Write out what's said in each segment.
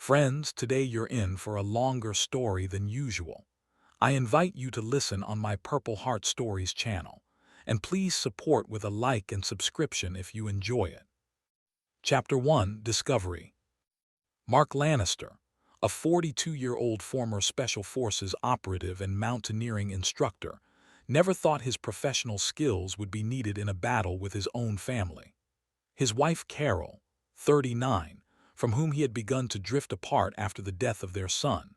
Friends, today you're in for a longer story than usual. I invite you to listen on my Purple Heart Stories channel, and please support with a like and subscription if you enjoy it. Chapter 1: Discovery. Mark Lannister, a 42-year-old former Special Forces operative and mountaineering instructor, never thought his professional skills would be needed in a battle with his own family. His wife Carol, 39, from whom he had begun to drift apart after the death of their son,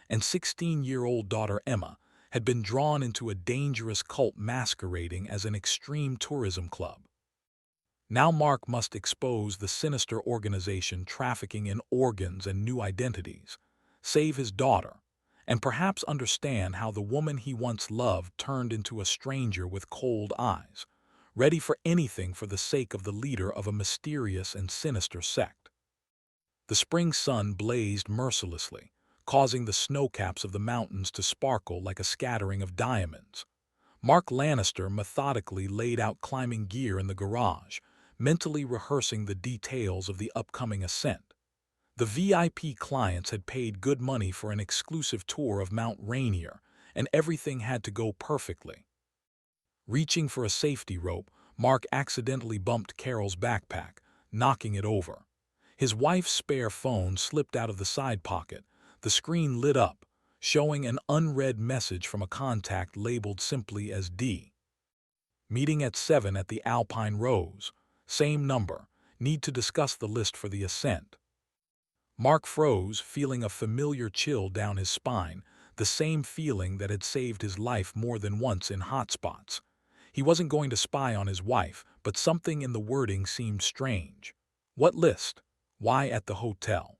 and 16-year-old daughter Emma, had been drawn into a dangerous cult masquerading as an extreme tourism club. Now Mark must expose the sinister organization trafficking in organs and new identities, save his daughter, and perhaps understand how the woman he once loved turned into a stranger with cold eyes, ready for anything for the sake of the leader of a mysterious and sinister sect. The spring sun blazed mercilessly, causing the snowcaps of the mountains to sparkle like a scattering of diamonds. Mark Lannister methodically laid out climbing gear in the garage, mentally rehearsing the details of the upcoming ascent. The VIP clients had paid good money for an exclusive tour of Mount Rainier, and everything had to go perfectly. Reaching for a safety rope, Mark accidentally bumped Carol's backpack, knocking it over. His wife's spare phone slipped out of the side pocket. The screen lit up, showing an unread message from a contact labeled simply as D. Meeting at 7 at the Alpine Rose. Same number. Need to discuss the list for the ascent. Mark froze, feeling a familiar chill down his spine, the same feeling that had saved his life more than once in hot spots. He wasn't going to spy on his wife, but something in the wording seemed strange. What list? Why at the hotel?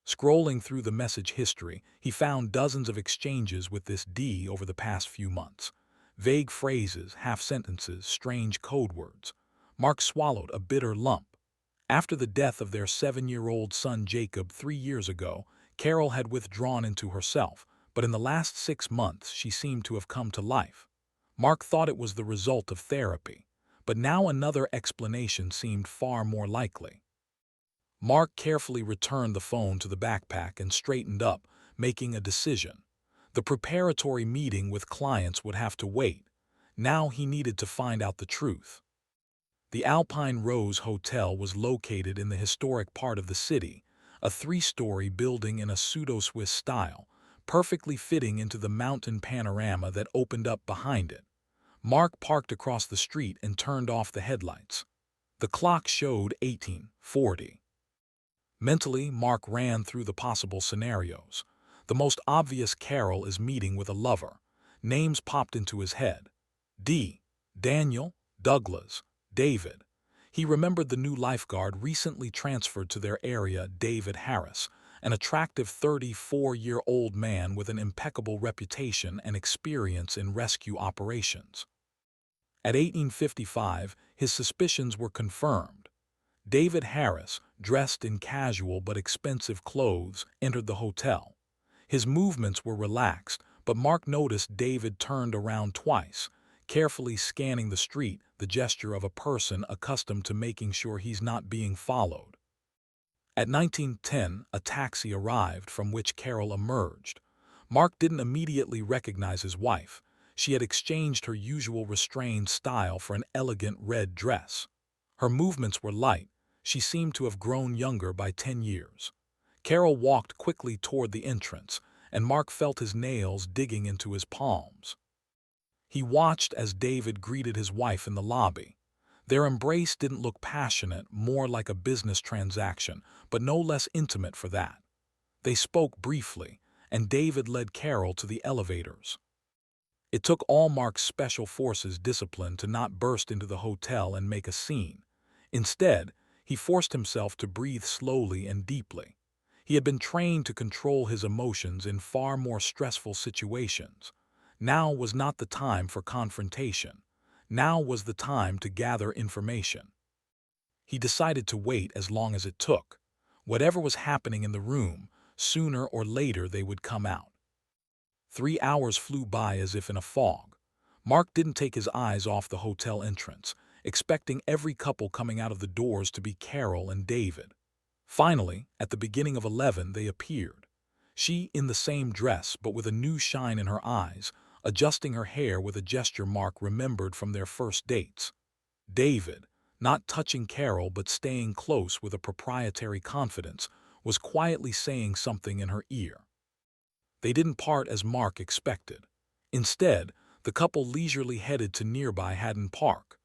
Scrolling through the message history, he found dozens of exchanges with this D over the past few months. Vague phrases, half-sentences, strange code words. Mark swallowed a bitter lump. After the death of their 7-year-old son Jacob 3 years ago, Carol had withdrawn into herself, but in the last 6 months she seemed to have come to life. Mark thought it was the result of therapy, but now another explanation seemed far more likely. Mark carefully returned the phone to the backpack and straightened up, making a decision. The preparatory meeting with clients would have to wait. Now he needed to find out the truth. The Alpine Rose Hotel was located in the historic part of the city, a 3-story building in a pseudo-Swiss style, perfectly fitting into the mountain panorama that opened up behind it. Mark parked across the street and turned off the headlights. The clock showed 18:40. Mentally, Mark ran through the possible scenarios. The most obvious: Carol is meeting with a lover. Names popped into his head. D. Daniel, Douglas, David. He remembered the new lifeguard recently transferred to their area, David Harris, an attractive 34-year-old man with an impeccable reputation and experience in rescue operations. At 18:55, his suspicions were confirmed. David Harris, dressed in casual but expensive clothes, entered the hotel. His movements were relaxed, but Mark noticed David turned around twice, carefully scanning the street, the gesture of a person accustomed to making sure he's not being followed. At 19:10, a taxi arrived from which Carol emerged. Mark didn't immediately recognize his wife. She had exchanged her usual restrained style for an elegant red dress. Her movements were light. She seemed to have grown younger by 10 years. Carol walked quickly toward the entrance, and Mark felt his nails digging into his palms. He watched as David greeted his wife in the lobby. Their embrace didn't look passionate, more like a business transaction, but no less intimate for that. They spoke briefly, and David led Carol to the elevators. It took all Mark's Special Forces discipline to not burst into the hotel and make a scene. Instead, he forced himself to breathe slowly and deeply. He had been trained to control his emotions in far more stressful situations. Now was not the time for confrontation. Now was the time to gather information. He decided to wait as long as it took. Whatever was happening in the room, sooner or later they would come out. 3 hours flew by as if in a fog. Mark didn't take his eyes off the hotel entrance, expecting every couple coming out of the doors to be Carol and David. Finally, at the beginning of 11, they appeared. She in the same dress but with a new shine in her eyes, adjusting her hair with a gesture Mark remembered from their first dates. David, not touching Carol but staying close with a proprietary confidence, was quietly saying something in her ear. They didn't part as Mark expected. Instead, the couple leisurely headed to nearby Haddon Park,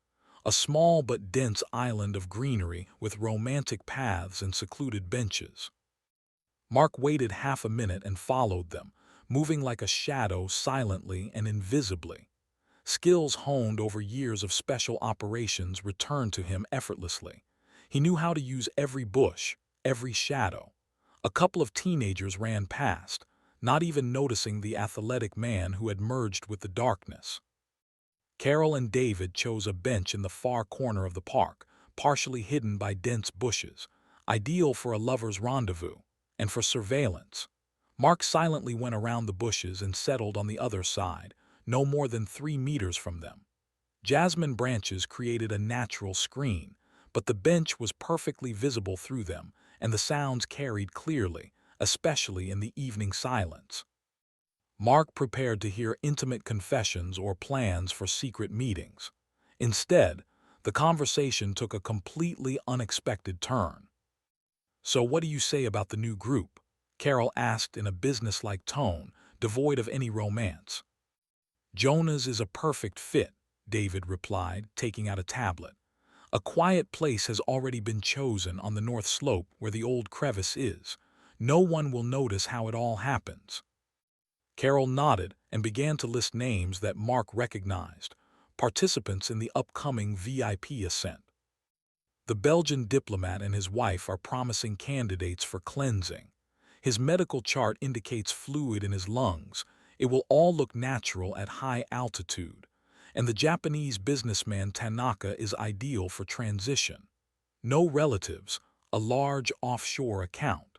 a small but dense island of greenery with romantic paths and secluded benches. Mark waited half a minute and followed them, moving like a shadow silently and invisibly. Skills honed over years of special operations returned to him effortlessly. He knew how to use every bush, every shadow. A couple of teenagers ran past, not even noticing the athletic man who had merged with the darkness. Carol and David chose a bench in the far corner of the park, partially hidden by dense bushes, ideal for a lover's rendezvous and for surveillance. Mark silently went around the bushes and settled on the other side, no more than 3 meters from them. Jasmine branches created a natural screen, but the bench was perfectly visible through them, and the sounds carried clearly, especially in the evening silence. Mark prepared to hear intimate confessions or plans for secret meetings. Instead, the conversation took a completely unexpected turn. "So what do you say about the new group?" Carol asked in a businesslike tone, devoid of any romance. "Jonah's is a perfect fit," David replied, taking out a tablet. "A quiet place has already been chosen on the north slope where the old crevice is. No one will notice how it all happens." Carol nodded and began to list names that Mark recognized, participants in the upcoming VIP ascent. The Belgian diplomat and his wife are promising candidates for cleansing. His medical chart indicates fluid in his lungs. It will all look natural at high altitude. And the Japanese businessman Tanaka is ideal for transition. No relatives, a large offshore account.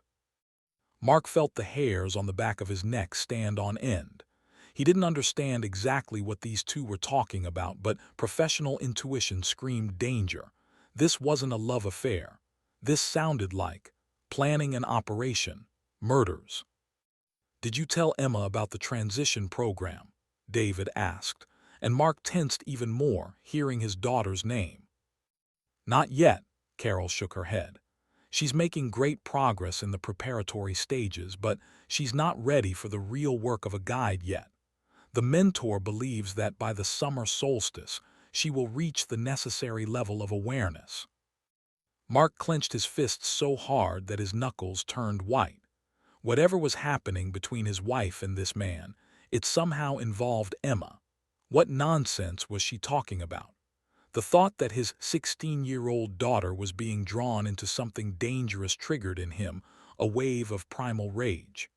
Mark felt the hairs on the back of his neck stand on end. He didn't understand exactly what these two were talking about, but professional intuition screamed danger. This wasn't a love affair. This sounded like planning an operation, murders. "Did you tell Emma about the transition program?" David asked, and Mark tensed even more, hearing his daughter's name. "Not yet," Carol shook her head. "She's making great progress in the preparatory stages, but she's not ready for the real work of a guide yet. The mentor believes that by the summer solstice, she will reach the necessary level of awareness." Mark clenched his fists so hard that his knuckles turned white. Whatever was happening between his wife and this man, it somehow involved Emma. What nonsense was she talking about? The thought that his 16-year-old daughter was being drawn into something dangerous triggered in him a wave of primal rage.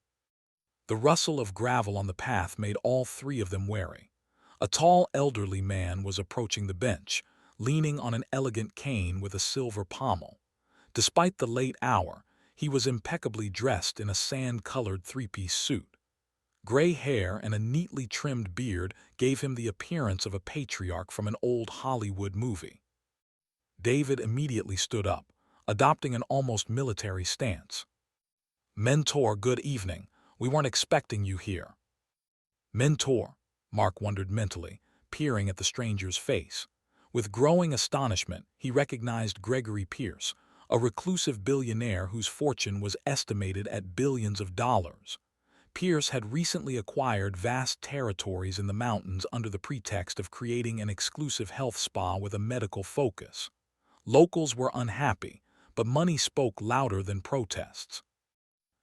The rustle of gravel on the path made all three of them wary. A tall, elderly man was approaching the bench, leaning on an elegant cane with a silver pommel. Despite the late hour, he was impeccably dressed in a sand-colored three-piece suit. Gray hair and a neatly trimmed beard gave him the appearance of a patriarch from an old Hollywood movie. David immediately stood up, adopting an almost military stance. "Mentor, good evening. We weren't expecting you here." "Mentor?" Mark wondered mentally, peering at the stranger's face. With growing astonishment, he recognized Gregory Pierce, a reclusive billionaire whose fortune was estimated at billions of dollars. Pierce had recently acquired vast territories in the mountains under the pretext of creating an exclusive health spa with a medical focus. Locals were unhappy, but money spoke louder than protests.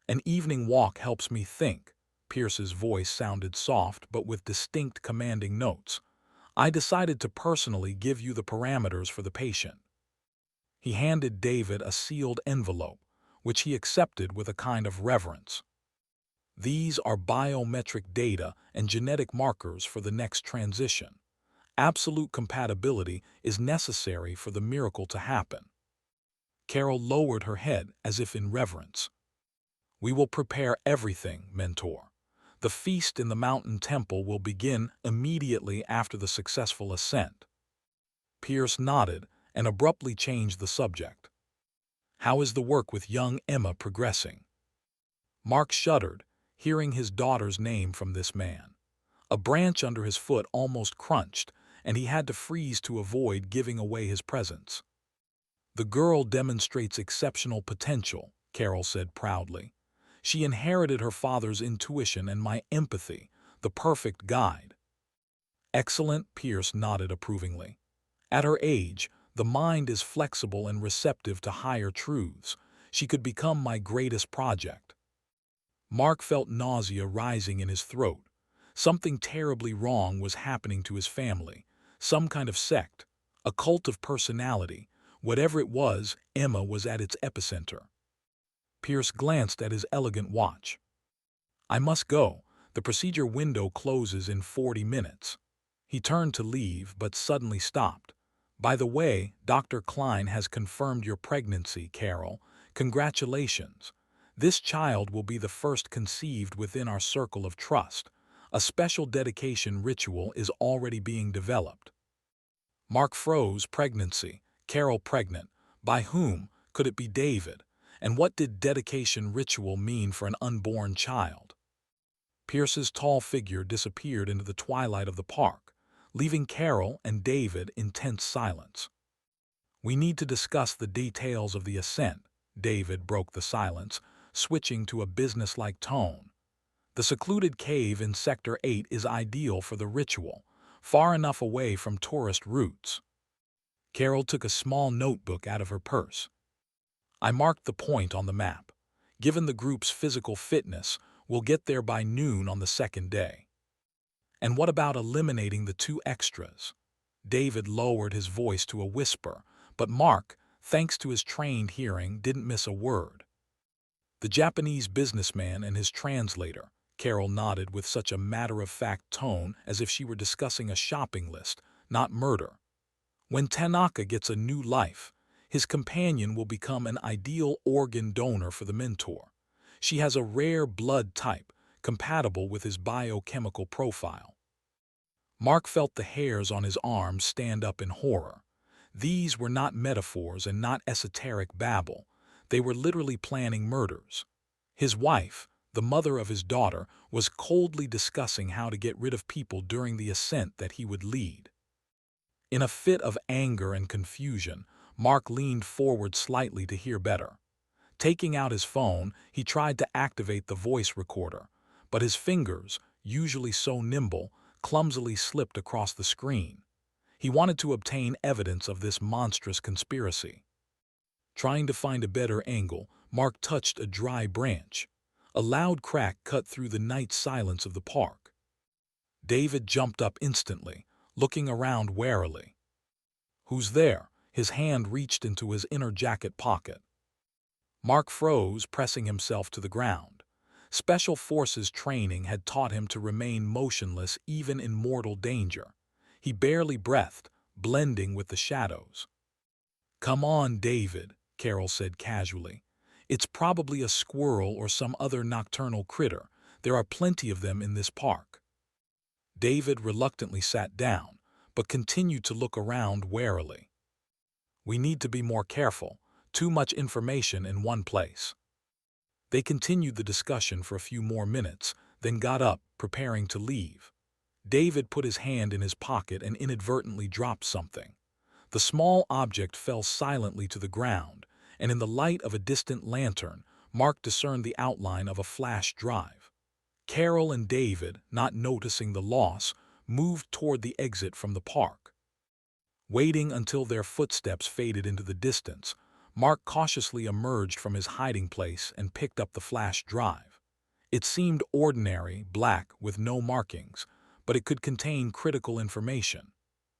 "An evening walk helps me think." Pierce's voice sounded soft but with distinct commanding notes. "I decided to personally give you the parameters for the patient." He handed David a sealed envelope, which he accepted with a kind of reverence. "These are biometric data and genetic markers for the next transition. Absolute compatibility is necessary for the miracle to happen." Carol lowered her head as if in reverence. "We will prepare everything, Mentor. The feast in the mountain temple will begin immediately after the successful ascent." Pierce nodded and abruptly changed the subject. How is the work with young Emma progressing?" Mark shuddered, hearing his daughter's name from this man. A branch under his foot almost crunched, and he had to freeze to avoid giving away his presence. "The girl demonstrates exceptional potential," Carol said proudly. "She inherited her father's intuition and my empathy, the perfect guide." "Excellent," Pierce nodded approvingly. "At her age, the mind is flexible and receptive to higher truths. She could become my greatest project." Mark felt nausea rising in his throat. Something terribly wrong was happening to his family. Some kind of sect, a cult of personality. Whatever it was, Emma was at its epicenter. Pierce glanced at his elegant watch. "I must go. The procedure window closes in 40 minutes. He turned to leave, but suddenly stopped. "By the way, Dr. Klein has confirmed your pregnancy, Carol. Congratulations. This child will be the first conceived within our circle of trust. A special dedication ritual is already being developed." Mark froze. Pregnancy. Carol pregnant. By whom? Could it be David? And what did dedication ritual mean for an unborn child? Pierce's tall figure disappeared into the twilight of the park, leaving Carol and David in tense silence. "We need to discuss the details of the ascent," David broke the silence, switching to a businesslike tone. "The secluded cave in Sector 8 is ideal for the ritual, far enough away from tourist routes." Carol took a small notebook out of her purse. "I marked the point on the map. Given the group's physical fitness, we'll get there by noon on the second day." "And what about eliminating the 2 extras?" David lowered his voice to a whisper, but Mark, thanks to his trained hearing, didn't miss a word. "The Japanese businessman and his translator," Carol nodded with such a matter-of-fact tone as if she were discussing a shopping list, not murder. "When Tanaka gets a new life, his companion will become an ideal organ donor for the mentor. She has a rare blood type, compatible with his biochemical profile." Mark felt the hairs on his arms stand up in horror. These were not metaphors and not esoteric babble. They were literally planning murders. His wife, the mother of his daughter, was coldly discussing how to get rid of people during the ascent that he would lead. In a fit of anger and confusion, Mark leaned forward slightly to hear better. Taking out his phone, he tried to activate the voice recorder, but his fingers, usually so nimble, clumsily slipped across the screen. He wanted to obtain evidence of this monstrous conspiracy. Trying to find a better angle, Mark touched a dry branch. A loud crack cut through the night silence of the park. David jumped up instantly, looking around warily. "Who's there?" His hand reached into his inner jacket pocket. Mark froze, pressing himself to the ground. Special Forces training had taught him to remain motionless even in mortal danger. He barely breathed, blending with the shadows. "Come on, David," Carol said casually. "It's probably a squirrel or some other nocturnal critter. There are plenty of them in this park." David reluctantly sat down, but continued to look around warily. "We need to be more careful. Too much information in one place." They continued the discussion for a few more minutes, then got up, preparing to leave. David put his hand in his pocket and inadvertently dropped something. The small object fell silently to the ground, and in the light of a distant lantern, Mark discerned the outline of a flash drive. Carol and David, not noticing the loss, moved toward the exit from the park. Waiting until their footsteps faded into the distance, Mark cautiously emerged from his hiding place and picked up the flash drive. It seemed ordinary, black, with no markings, but it could contain critical information.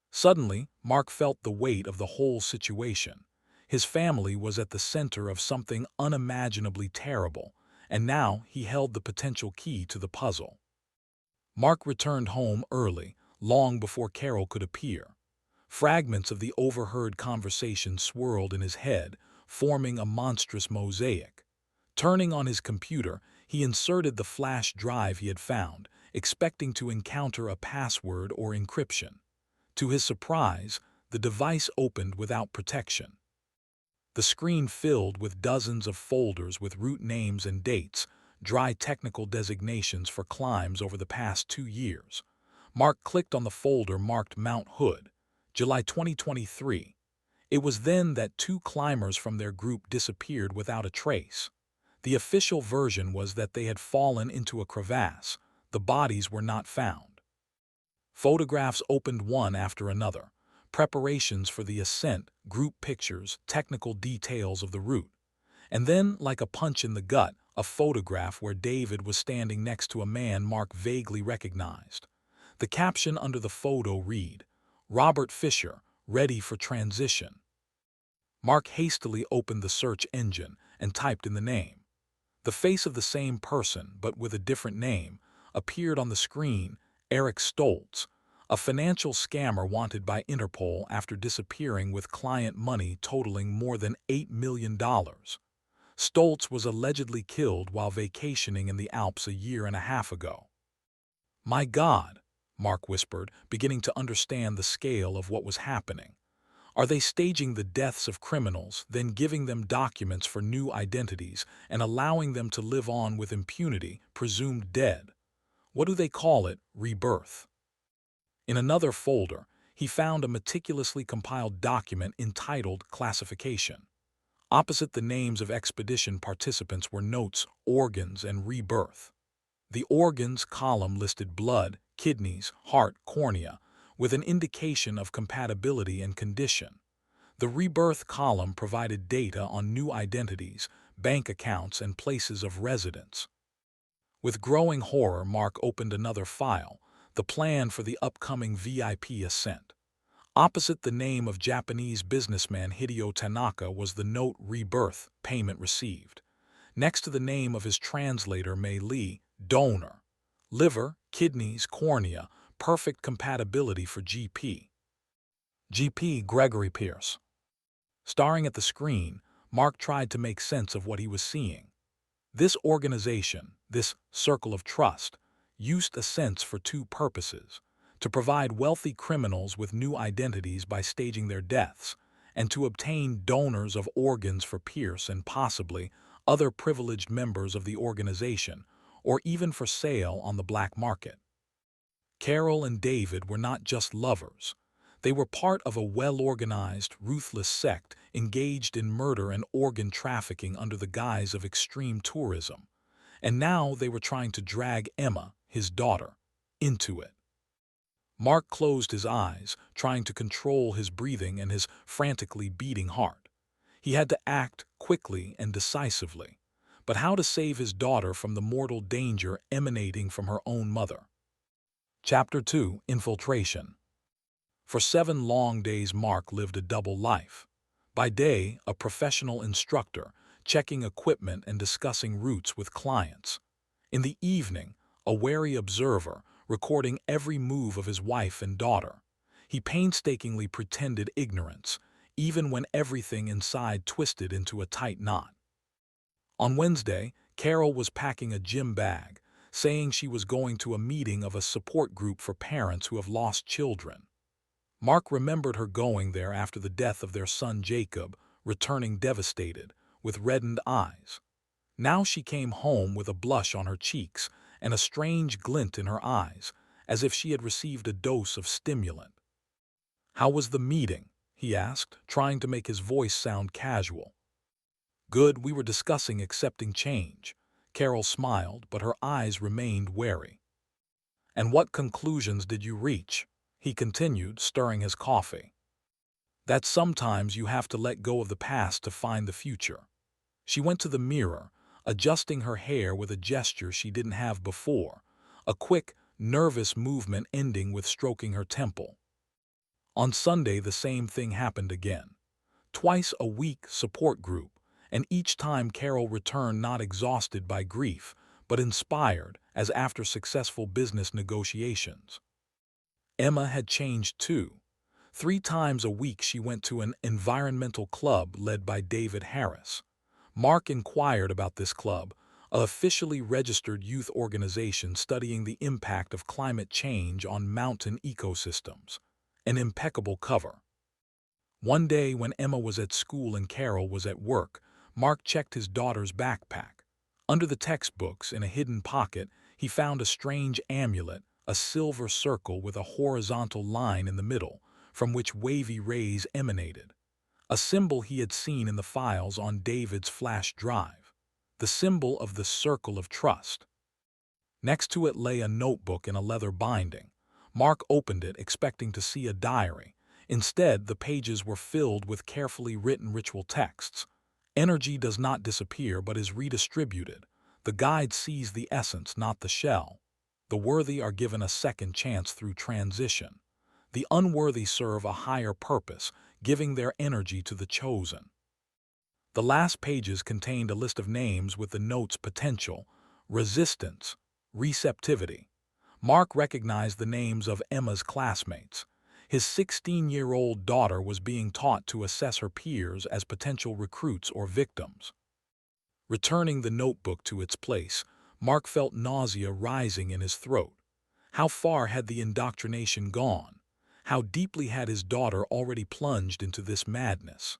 Suddenly, Mark felt the weight of the whole situation. His family was at the center of something unimaginably terrible, and now he held the potential key to the puzzle. Mark returned home early, long before Carol could appear. Fragments of the overheard conversation swirled in his head, forming a monstrous mosaic. Turning on his computer, he inserted the flash drive he had found, expecting to encounter a password or encryption. To his surprise, the device opened without protection. the screen filled with dozens of folders with route names and dates, dry technical designations for climbs over the past 2 years. Mark clicked on the folder marked Mount Hood, July 2023. It was then that 2 climbers from their group disappeared without a trace. The official version was that they had fallen into a crevasse. The bodies were not found. Photographs opened one after another. Preparations for the ascent, group pictures, technical details of the route. And then, like a punch in the gut, a photograph where David was standing next to a man Mark vaguely recognized. The caption under the photo read, "Robert Fisher, ready for transition." Mark hastily opened the search engine and typed in the name. The face of the same person, but with a different name, appeared on the screen: Eric Stoltz, a financial scammer wanted by Interpol after disappearing with client money totaling more than $8 million. Stoltz was allegedly killed while vacationing in the Alps a year and a half ago. "My God," Mark whispered, beginning to understand the scale of what was happening. Are they staging the deaths of criminals, then giving them documents for new identities and allowing them to live on with impunity, presumed dead? What do they call it? Rebirth. In another folder, he found a meticulously compiled document entitled Classification. Opposite the names of expedition participants were notes, organs, and rebirth. The organs column listed blood, kidneys, heart, cornea, with an indication of compatibility and condition. The rebirth column provided data on new identities, bank accounts, and places of residence. With growing horror, Mark opened another file, the plan for the upcoming VIP ascent. Opposite the name of Japanese businessman Hideo Tanaka was the note "Rebirth, payment received." Next to the name of his translator Mei Lee, donor. Liver, kidneys, cornea, perfect compatibility for GP. GP Gregory Pierce. Staring at the screen, Mark tried to make sense of what he was seeing. This organization, this circle of trust, used ascents for 2 purposes: to provide wealthy criminals with new identities by staging their deaths, and to obtain donors of organs for Pierce and possibly other privileged members of the organization, or even for sale on the black market. Carol and David were not just lovers. They were part of a well-organized, ruthless sect engaged in murder and organ trafficking under the guise of extreme tourism. And now they were trying to drag Emma, his daughter, into it. Mark closed his eyes, trying to control his breathing and his frantically beating heart. He had to act quickly and decisively. But how to save his daughter from the mortal danger emanating from her own mother? Chapter 2: Infiltration. For 7 long days Mark lived a double life. By day, a professional instructor, checking equipment and discussing routes with clients. In the evening, a wary observer, recording every move of his wife and daughter. He painstakingly pretended ignorance, even when everything inside twisted into a tight knot. On Wednesday, Carol was packing a gym bag, saying she was going to a meeting of a support group for parents who have lost children. Mark remembered her going there after the death of their son Jacob, returning devastated, with reddened eyes. Now she came home with a blush on her cheeks and a strange glint in her eyes, as if she had received a dose of stimulant. "How was the meeting?" he asked, trying to make his voice sound casual. "Good, we were discussing accepting change." Carol smiled, but her eyes remained wary. "And what conclusions did you reach?" he continued, stirring his coffee. "That sometimes you have to let go of the past to find the future." She went to the mirror, adjusting her hair with a gesture she didn't have before, a quick, nervous movement ending with stroking her temple. On Sunday, the same thing happened again. Twice a week support group, and each time Carol returned not exhausted by grief, but inspired, as after successful business negotiations. Emma had changed too. 3 times a week she went to an environmental club led by David Harris. Mark inquired about this club, an officially registered youth organization studying the impact of climate change on mountain ecosystems. An impeccable cover. One day when Emma was at school and Carol was at work, Mark checked his daughter's backpack. Under the textbooks, in a hidden pocket, he found a strange amulet, a silver circle with a horizontal line in the middle, from which wavy rays emanated. A symbol he had seen in the files on David's flash drive. The symbol of the circle of trust. Next to it lay a notebook in a leather binding. Mark opened it, expecting to see a diary. Instead, the pages were filled with carefully written ritual texts. Energy does not disappear but is redistributed. The guide sees the essence, not the shell. The worthy are given a second chance through transition. The unworthy serve a higher purpose, giving their energy to the chosen. The last pages contained a list of names with the notes potential, resistance, receptivity. Mark recognized the names of Emma's classmates. His 16-year-old daughter was being taught to assess her peers as potential recruits or victims. Returning the notebook to its place, Mark felt nausea rising in his throat. How far had the indoctrination gone? How deeply had his daughter already plunged into this madness?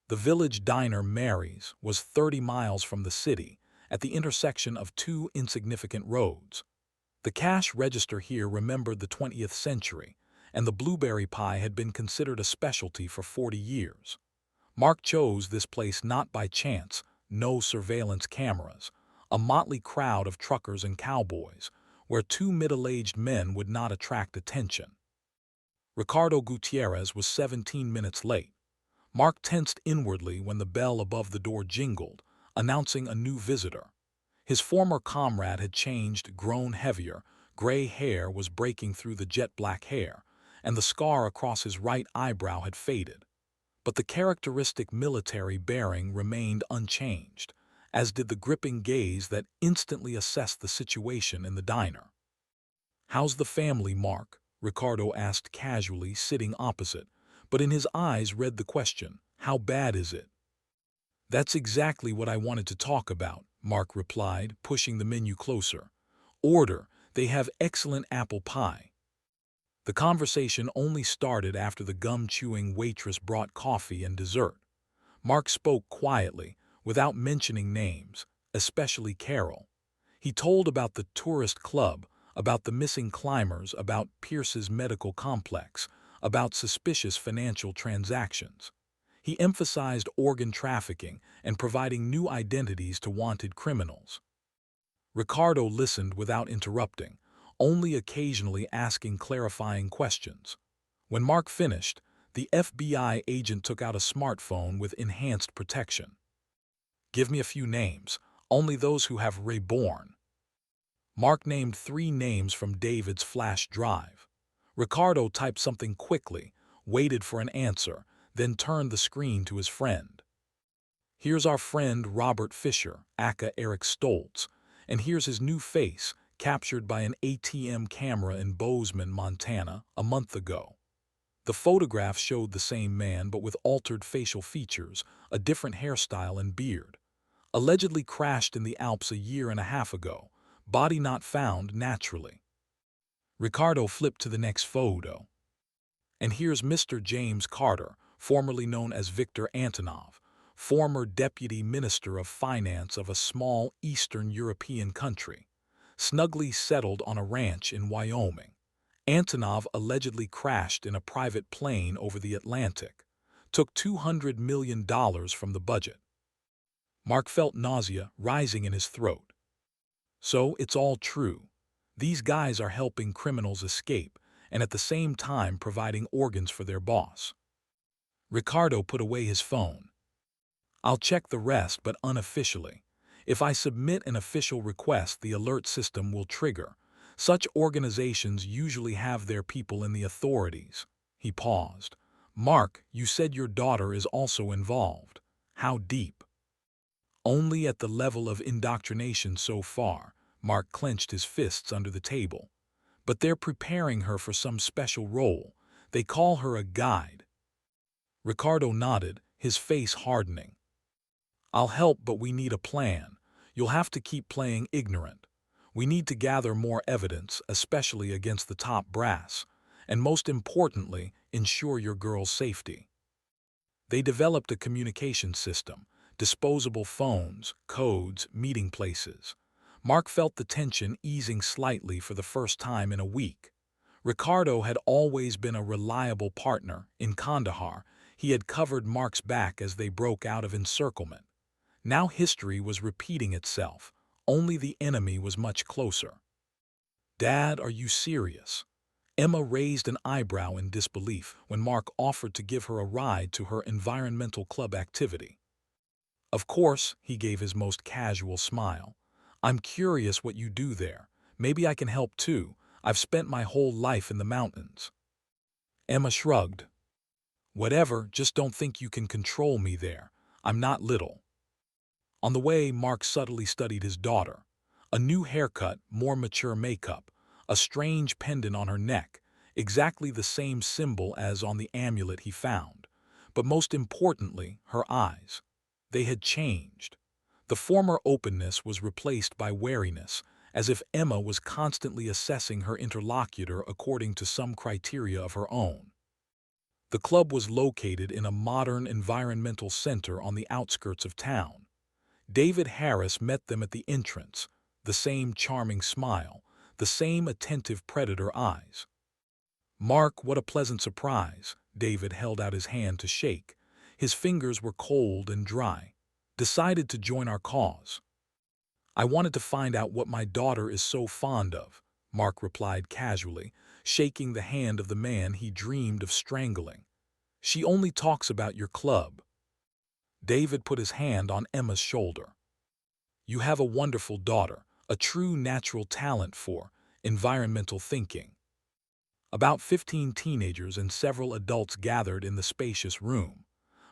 The village diner Mary's was 30 miles from the city, at the intersection of two insignificant roads. The cash register here remembered the 20th century, and the blueberry pie had been considered a specialty for 40 years. Mark chose this place not by chance, no surveillance cameras, a motley crowd of truckers and cowboys, where two middle-aged men would not attract attention. Ricardo Gutierrez was 17 minutes late. Mark tensed inwardly when the bell above the door jingled, announcing a new visitor. His former comrade had changed, grown heavier, gray hair was breaking through the jet-black hair, and the scar across his right eyebrow had faded. But the characteristic military bearing remained unchanged, as did the gripping gaze that instantly assessed the situation in the diner. "How's the family, Mark?" Ricardo asked casually, sitting opposite, but in his eyes read the question, "How bad is it?" "That's exactly what I wanted to talk about," Mark replied, pushing the menu closer. "Order, they have excellent apple pie." The conversation only started after the gum-chewing waitress brought coffee and dessert. Mark spoke quietly, without mentioning names, especially Carol. He told about the tourist club, about the missing climbers, about Pierce's medical complex, about suspicious financial transactions. He emphasized organ trafficking and providing new identities to wanted criminals. Ricardo listened without interrupting, only occasionally asking clarifying questions. When Mark finished, the FBI agent took out a smartphone with enhanced protection. "Give me a few names, only those who have reborn." Mark named 3 names from David's flash drive. Ricardo typed something quickly, waited for an answer, then turned the screen to his friend. "Here's our friend Robert Fisher, aka Eric Stoltz, and here's his new face, captured by an ATM camera in Bozeman, Montana, a month ago." The photograph showed the same man but with altered facial features, a different hairstyle and beard. Allegedly crashed in the Alps a year and a half ago, body not found naturally. Ricardo flipped to the next photo. "And here's Mr. James Carter, formerly known as Victor Antonov, former Deputy Minister of Finance of a small Eastern European country, snugly settled on a ranch in Wyoming. Antonov allegedly crashed in a private plane over the Atlantic, took $200 million from the budget." Mark felt nausea rising in his throat. So it's all true. These guys are helping criminals escape and at the same time providing organs for their boss. Ricardo put away his phone. "I'll check the rest, but unofficially. If I submit an official request, the alert system will trigger. Such organizations usually have their people in the authorities." He paused. "Mark, you said your daughter is also involved. How deep?" "Only at the level of indoctrination so far." Mark clenched his fists under the table. "But they're preparing her for some special role. They call her a guide." Ricardo nodded, his face hardening. "I'll help, but we need a plan. You'll have to keep playing ignorant. We need to gather more evidence, especially against the top brass. And most importantly, ensure your girl's safety." They developed a communication system, disposable phones, codes, meeting places. Mark felt the tension easing slightly for the first time in a week. Ricardo had always been a reliable partner. In Kandahar, he had covered Mark's back as they broke out of encirclement. Now history was repeating itself, only the enemy was much closer. "Dad, are you serious?" Emma raised an eyebrow in disbelief when Mark offered to give her a ride to her environmental club activity. "Of course," he gave his most casual smile. "I'm curious what you do there. Maybe I can help too. I've spent my whole life in the mountains." Emma shrugged. "Whatever, just don't think you can control me there. I'm not little." On the way, Mark subtly studied his daughter. A new haircut, more mature makeup, a strange pendant on her neck, exactly the same symbol as on the amulet he found. But most importantly, her eyes. They had changed. The former openness was replaced by wariness, as if Emma was constantly assessing her interlocutor according to some criteria of her own. The club was located in a modern environmental center on the outskirts of town. David Harris met them at the entrance, the same charming smile, the same attentive predator eyes. "Mark, what a pleasant surprise." David held out his hand to shake. His fingers were cold and dry. "Decided to join our cause." "I wanted to find out what my daughter is so fond of," Mark replied casually, shaking the hand of the man he dreamed of strangling. "She only talks about your club." David put his hand on Emma's shoulder. "You have a wonderful daughter, a true natural talent for environmental thinking." About 15 teenagers and several adults gathered in the spacious room.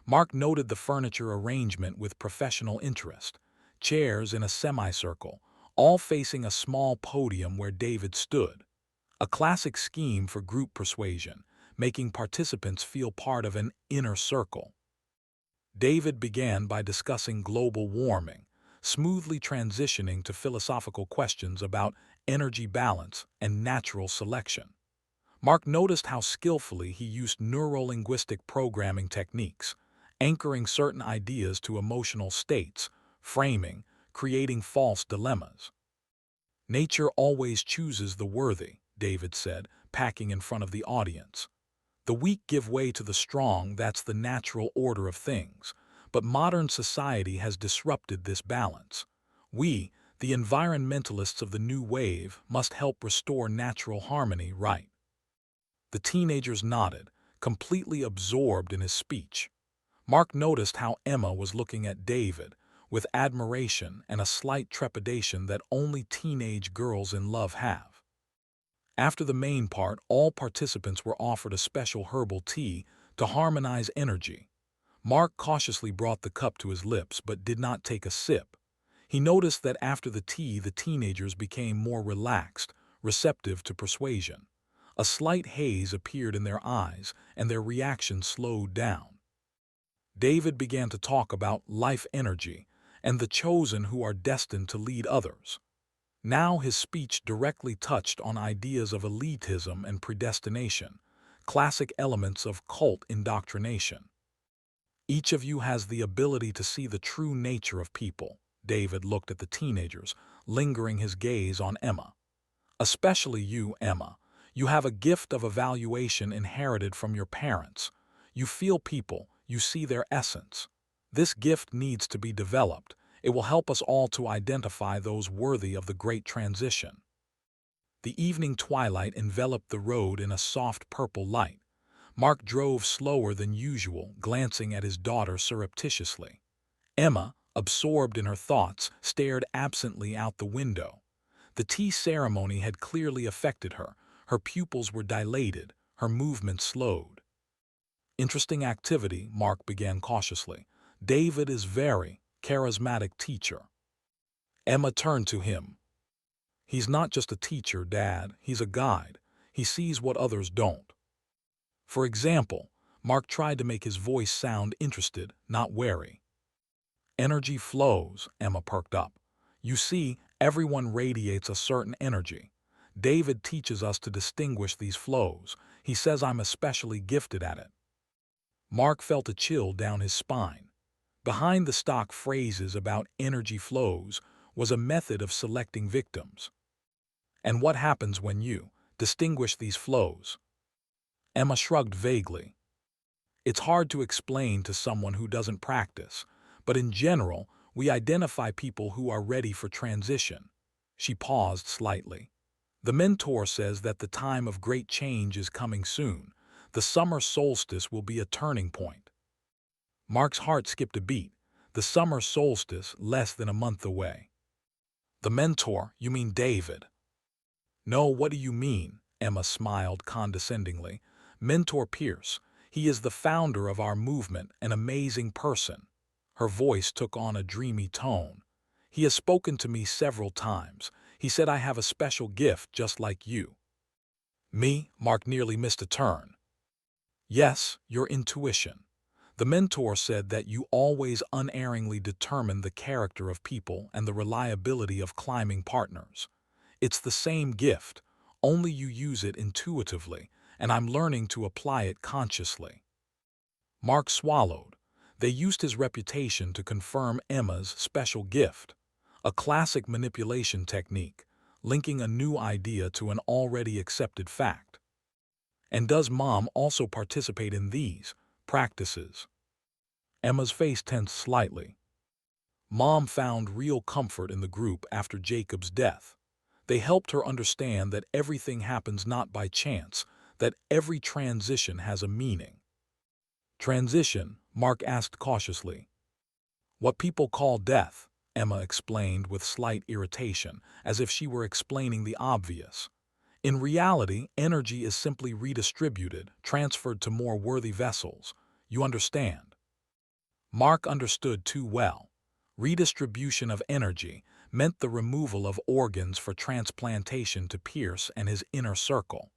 Mark noted the furniture arrangement with professional interest. Chairs in a semicircle, all facing a small podium where David stood. A classic scheme for group persuasion, making participants feel part of an inner circle. David began by discussing global warming, smoothly transitioning to philosophical questions about energy balance and natural selection. Mark noticed how skillfully he used neuro-linguistic programming techniques, anchoring certain ideas to emotional states, framing, creating false dilemmas. "Nature always chooses the worthy," David said, packing in front of the audience. "The weak give way to the strong, that's the natural order of things. But modern society has disrupted this balance. We, the environmentalists of the new wave, must help restore natural harmony, right?" The teenagers nodded, completely absorbed in his speech. Mark noticed how Emma was looking at David, with admiration and a slight trepidation that only teenage girls in love have. After the main part, all participants were offered a special herbal tea to harmonize energy. Mark cautiously brought the cup to his lips but did not take a sip. He noticed that after the tea, the teenagers became more relaxed, receptive to persuasion. A slight haze appeared in their eyes, and their reaction slowed down. David began to talk about life energy and the chosen who are destined to lead others. Now his speech directly touched on ideas of elitism and predestination, classic elements of cult indoctrination. "Each of you has the ability to see the true nature of people." David looked at the teenagers, lingering his gaze on Emma. "Especially you, Emma. You have a gift of evaluation inherited from your parents. You feel people, you see their essence. This gift needs to be developed. It will help us all to identify those worthy of the great transition." The evening twilight enveloped the road in a soft purple light. Mark drove slower than usual, glancing at his daughter surreptitiously. Emma, absorbed in her thoughts, stared absently out the window. The tea ceremony had clearly affected her. Her pupils were dilated, her movements slowed. "Interesting activity," Mark began cautiously. "David is very charismatic teacher." Emma turned to him. "He's not just a teacher, Dad. He's a guide. He sees what others don't." For example, Mark tried to make his voice sound interested, not wary. "Energy flows," Emma perked up. "You see, everyone radiates a certain energy. David teaches us to distinguish these flows. He says I'm especially gifted at it." Mark felt a chill down his spine. Behind the stock phrases about energy flows was a method of selecting victims. And what happens when you distinguish these flows? Emma shrugged vaguely. It's hard to explain to someone who doesn't practice, but in general, we identify people who are ready for transition. She paused slightly. The mentor says that the time of great change is coming soon. The summer solstice will be a turning point. Mark's heart skipped a beat. The summer solstice less than a month away. The mentor, you mean David? No, what do you mean? Emma smiled condescendingly. Mentor Pierce. He is the founder of our movement, an amazing person. Her voice took on a dreamy tone. He has spoken to me several times. He said I have a special gift just like you. Me? Mark nearly missed a turn. Yes, your intuition. The mentor said that you always unerringly determine the character of people and the reliability of climbing partners. It's the same gift, only you use it intuitively, and I'm learning to apply it consciously. Mark swallowed. They used his reputation to confirm Emma's special gift, a classic manipulation technique, linking a new idea to an already accepted fact. And does Mom also participate in these practices? Emma's face tensed slightly. Mom found real comfort in the group after Jacob's death. They helped her understand that everything happens not by chance, that every transition has a meaning. Transition, Mark asked cautiously. What people call death, Emma explained with slight irritation, as if she were explaining the obvious. In reality, energy is simply redistributed, transferred to more worthy vessels. You understand? Mark understood too well. Redistribution of energy meant the removal of organs for transplantation to Pierce and his inner circle.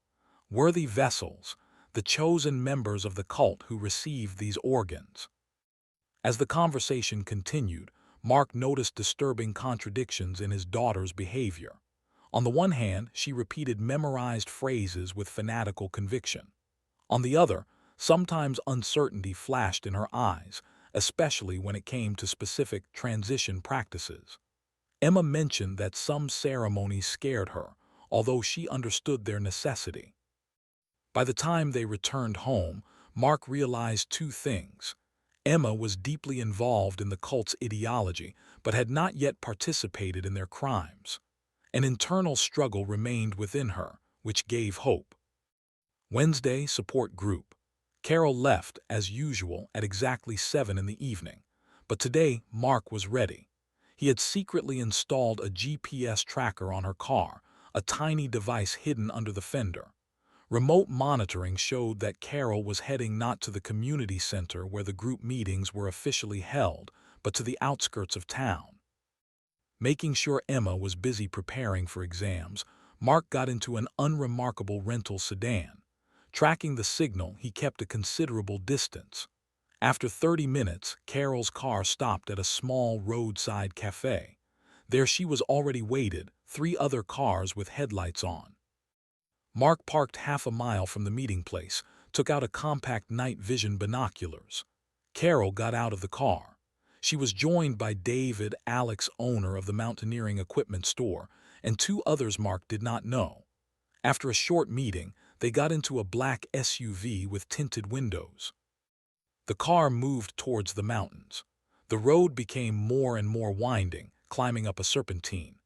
Worthy vessels, the chosen members of the cult who received these organs. As the conversation continued, Mark noticed disturbing contradictions in his daughter's behavior. On the one hand, she repeated memorized phrases with fanatical conviction. On the other, sometimes uncertainty flashed in her eyes, especially when it came to specific transition practices. Emma mentioned that some ceremonies scared her, although she understood their necessity. By the time they returned home, Mark realized two things. Emma was deeply involved in the cult's ideology, but had not yet participated in their crimes. An internal struggle remained within her, which gave hope. Wednesday support group. Carol left, as usual, at exactly 7 in the evening. But today, Mark was ready. He had secretly installed a GPS tracker on her car, a tiny device hidden under the fender. Remote monitoring showed that Carol was heading not to the community center where the group meetings were officially held, but to the outskirts of town. Making sure Emma was busy preparing for exams, Mark got into an unremarkable rental sedan. Tracking the signal, he kept a considerable distance. After 30 minutes, Carol's car stopped at a small roadside cafe. There she was already waited, 3 other cars with headlights on. Mark parked half a mile from the meeting place, took out a compact night vision binoculars. Carol got out of the car. She was joined by David, Alex, owner of the mountaineering equipment store, and 2 others Mark did not know. After a short meeting, they got into a black SUV with tinted windows. The car moved towards the mountains. The road became more and more winding, climbing up a serpentine.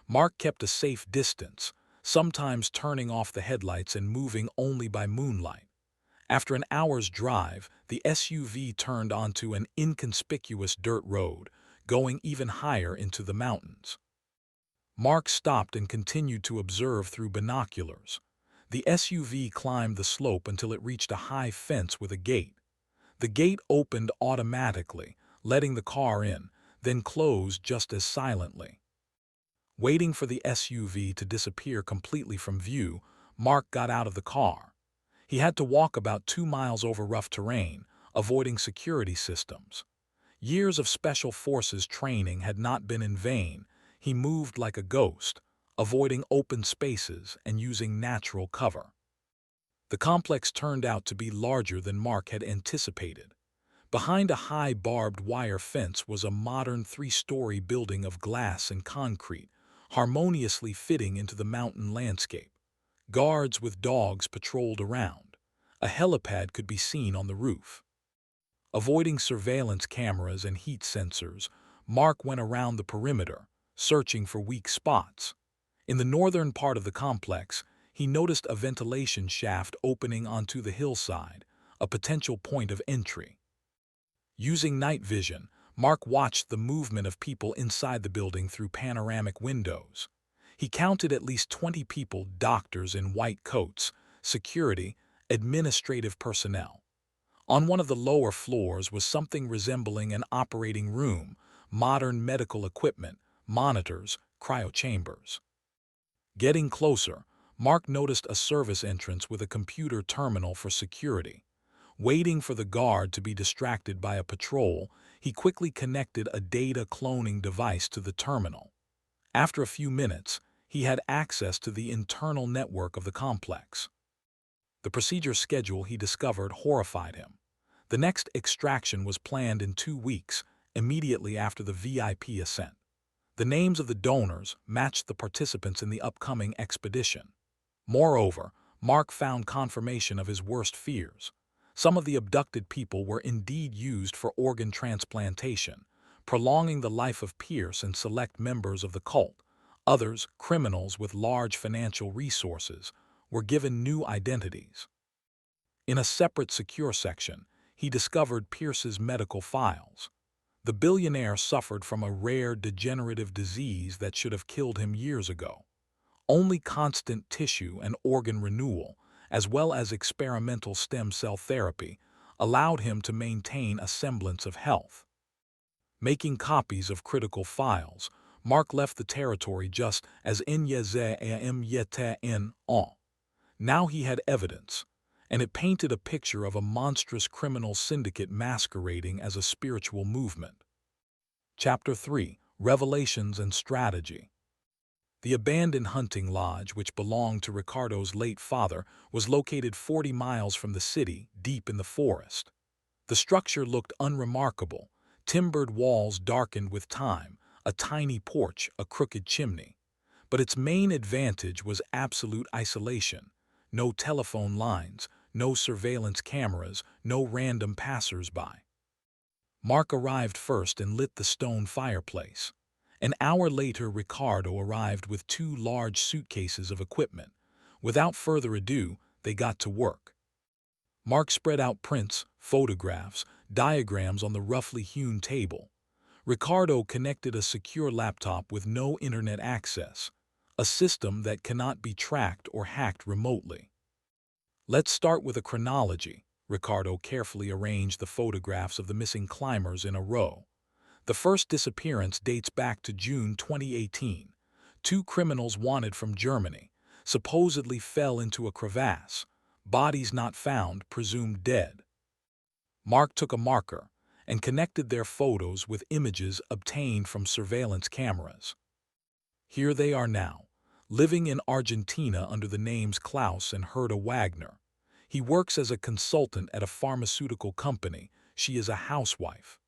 Mark kept a safe distance, sometimes turning off the headlights and moving only by moonlight. After an hour's drive, the SUV turned onto an inconspicuous dirt road, going even higher into the mountains. Mark stopped and continued to observe through binoculars. The SUV climbed the slope until it reached a high fence with a gate. The gate opened automatically, letting the car in, then closed just as silently. Waiting for the SUV to disappear completely from view, Mark got out of the car. He had to walk about 2 miles over rough terrain, avoiding security systems. Years of special forces training had not been in vain. He moved like a ghost, avoiding open spaces and using natural cover. The complex turned out to be larger than Mark had anticipated. Behind a high barbed wire fence was a modern three-story building of glass and concrete, harmoniously fitting into the mountain landscape. Guards with dogs patrolled around. A helipad could be seen on the roof. Avoiding surveillance cameras and heat sensors, Mark went around the perimeter, searching for weak spots. In the northern part of the complex, he noticed a ventilation shaft opening onto the hillside, a potential point of entry. Using night vision, Mark watched the movement of people inside the building through panoramic windows. He counted at least 20 people, doctors in white coats, security, administrative personnel. On one of the lower floors was something resembling an operating room, modern medical equipment, monitors, cryochambers. Getting closer, Mark noticed a service entrance with a computer terminal for security. Waiting for the guard to be distracted by a patrol, he quickly connected a data cloning device to the terminal. After a few minutes, he had access to the internal network of the complex. The procedure schedule he discovered horrified him. The next extraction was planned in 2 weeks, immediately after the VIP ascent. The names of the donors matched the participants in the upcoming expedition. Moreover, Mark found confirmation of his worst fears. Some of the abducted people were indeed used for organ transplantation, prolonging the life of Pierce and select members of the cult. Others, criminals with large financial resources, were given new identities. In a separate secure section, he discovered Pierce's medical files. The billionaire suffered from a rare degenerative disease that should have killed him years ago. Only constant tissue and organ renewal, as well as experimental stem cell therapy, allowed him to maintain a semblance of health. Making copies of critical files, Mark left the territory just as Now he had evidence, and it painted a picture of a monstrous criminal syndicate masquerading as a spiritual movement. Chapter 3: Revelations and Strategy. The abandoned hunting lodge, which belonged to Ricardo's late father, was located 40 miles from the city, deep in the forest. The structure looked unremarkable, timbered walls darkened with time, a tiny porch, a crooked chimney. But its main advantage was absolute isolation. No telephone lines, no surveillance cameras, no random passers-by. Mark arrived first and lit the stone fireplace. An hour later, Ricardo arrived with 2 large suitcases of equipment. Without further ado, they got to work. Mark spread out prints, photographs, diagrams on the roughly hewn table. Ricardo connected a secure laptop with no internet access, a system that cannot be tracked or hacked remotely. Let's start with a chronology. Ricardo carefully arranged the photographs of the missing climbers in a row. The first disappearance dates back to June 2018. 2 criminals wanted from Germany supposedly fell into a crevasse. Bodies not found, presumed dead. Mark took a marker and connected their photos with images obtained from surveillance cameras. Here they are now, living in Argentina under the names Klaus and Herta Wagner. He works as a consultant at a pharmaceutical company. She is a housewife.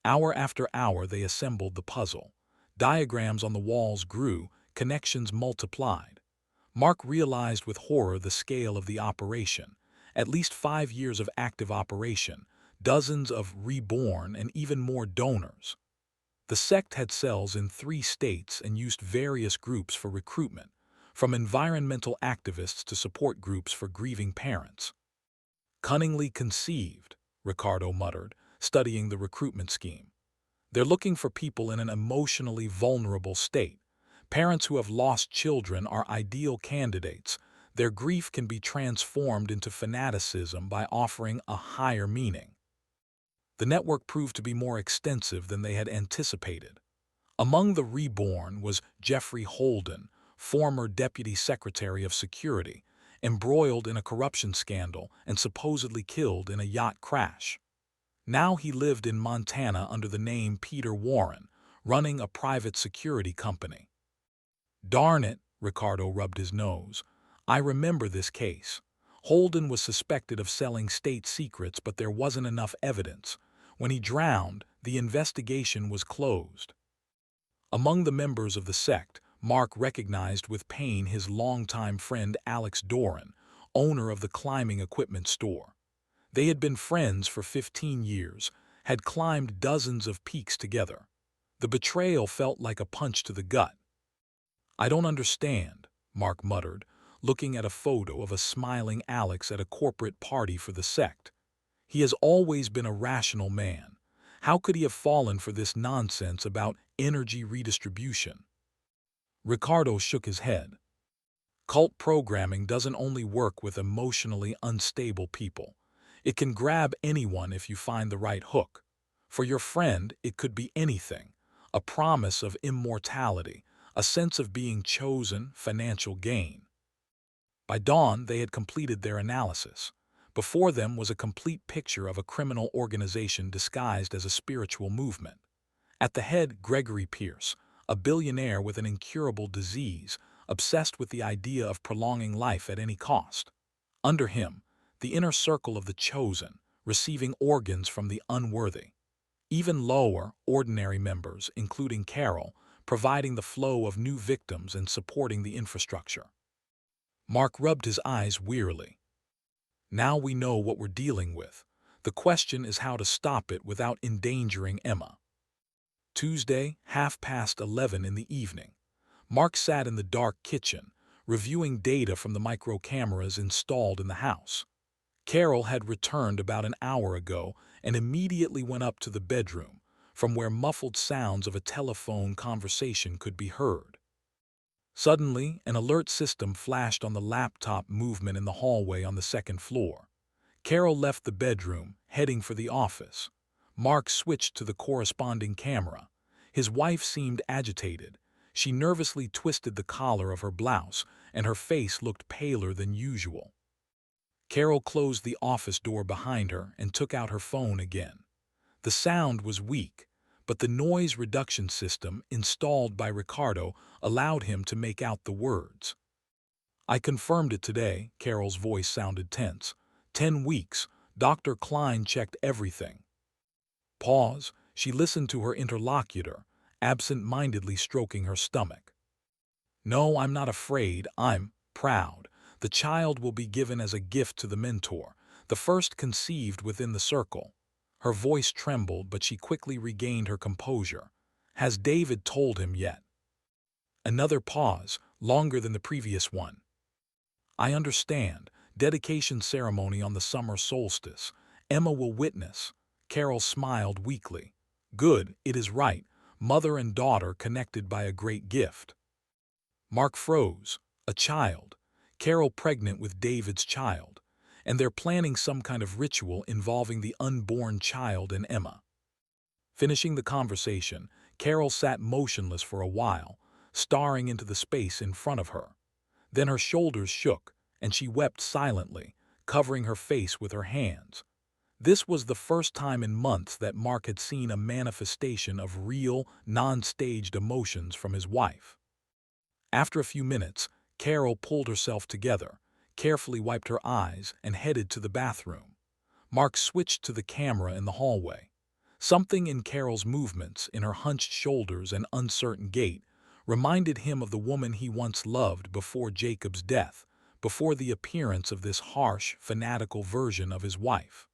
Hour after hour they assembled the puzzle. Diagrams on the walls grew, connections multiplied. Mark realized with horror the scale of the operation. At least 5 years of active operation, dozens of reborn and even more donors. The sect had cells in 3 states and used various groups for recruitment, from environmental activists to support groups for grieving parents. Cunningly conceived, Ricardo muttered, studying the recruitment scheme. They're looking for people in an emotionally vulnerable state. Parents who have lost children are ideal candidates. Their grief can be transformed into fanaticism by offering a higher meaning. The network proved to be more extensive than they had anticipated. Among the reborn was Jeffrey Holden, former Deputy Secretary of Security, embroiled in a corruption scandal and supposedly killed in a yacht crash. Now he lived in Montana under the name Peter Warren, running a private security company. Darn it, Ricardo rubbed his nose. I remember this case. Holden was suspected of selling state secrets, but there wasn't enough evidence. When he drowned, the investigation was closed. Among the members of the sect, Mark recognized with pain his longtime friend Alex Doran, owner of the climbing equipment store. They had been friends for 15 years, had climbed dozens of peaks together. The betrayal felt like a punch to the gut. "I don't understand," Mark muttered, looking at a photo of a smiling Alex at a corporate party for the sect. He has always been a rational man. How could he have fallen for this nonsense about energy redistribution? Ricardo shook his head. Cult programming doesn't only work with emotionally unstable people. It can grab anyone if you find the right hook. For your friend, it could be anything: a promise of immortality, a sense of being chosen, financial gain. By dawn, they had completed their analysis. Before them was a complete picture of a criminal organization disguised as a spiritual movement. At the head, Gregory Pierce, a billionaire with an incurable disease, obsessed with the idea of prolonging life at any cost. Under him, the inner circle of the chosen, receiving organs from the unworthy. Even lower, ordinary members, including Carol, providing the flow of new victims and supporting the infrastructure. Mark rubbed his eyes wearily. Now we know what we're dealing with. The question is how to stop it without endangering Emma. Tuesday, 11:30 in the evening. Mark sat in the dark kitchen, reviewing data from the micro cameras installed in the house. Carol had returned about an hour ago and immediately went up to the bedroom, from where muffled sounds of a telephone conversation could be heard. Suddenly, an alert system flashed on the laptop movement in the hallway on the second floor. Carol left the bedroom, heading for the office. Mark switched to the corresponding camera. His wife seemed agitated. She nervously twisted the collar of her blouse, and her face looked paler than usual. Carol closed the office door behind her and took out her phone again. The sound was weak, but the noise reduction system installed by Ricardo allowed him to make out the words. "I confirmed it today," Carol's voice sounded tense. 10 weeks. Dr. Klein checked everything. Pause. She listened to her interlocutor, absent-mindedly stroking her stomach. "No, I'm not afraid. I'm proud. The child will be given as a gift to the mentor, the first conceived within the circle." Her voice trembled, but she quickly regained her composure. "Has David told him yet?" Another pause, longer than the previous one. "I understand. Dedication ceremony on the summer solstice. Emma will witness." Carol smiled weakly. "Good, it is right. Mother and daughter connected by a great gift." Mark froze. A child. Carol pregnant with David's child. And they're planning some kind of ritual involving the unborn child and Emma. Finishing the conversation, Carol sat motionless for a while, staring into the space in front of her. Then her shoulders shook, and she wept silently, covering her face with her hands. This was the first time in months that Mark had seen a manifestation of real, non-staged emotions from his wife. After a few minutes, Carol pulled herself together, carefully wiped her eyes, and headed to the bathroom. Mark switched to the camera in the hallway. Something in Carol's movements, in her hunched shoulders and uncertain gait, reminded him of the woman he once loved before Jacob's death, before the appearance of this harsh, fanatical version of his wife.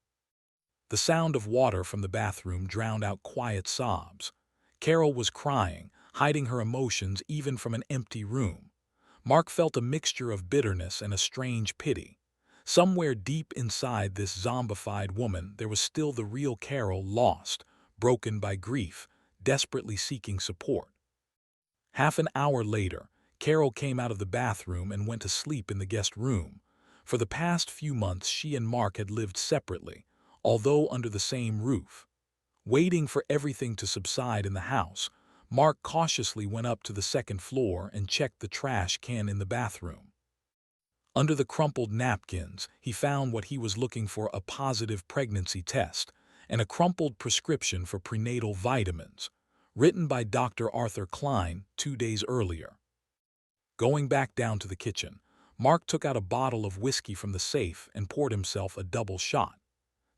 The sound of water from the bathroom drowned out quiet sobs. Carol was crying, hiding her emotions even from an empty room. Mark felt a mixture of bitterness and a strange pity. Somewhere deep inside this zombified woman there was still the real Carol, lost, broken by grief, desperately seeking support. Half an hour later, Carol came out of the bathroom and went to sleep in the guest room. For the past few months she and Mark had lived separately, although under the same roof. Waiting for everything to subside in the house, Mark cautiously went up to the second floor and checked the trash can in the bathroom. Under the crumpled napkins, he found what he was looking for: a positive pregnancy test and a crumpled prescription for prenatal vitamins, written by Dr. Arthur Klein 2 days earlier. Going back down to the kitchen, Mark took out a bottle of whiskey from the safe and poured himself a double shot.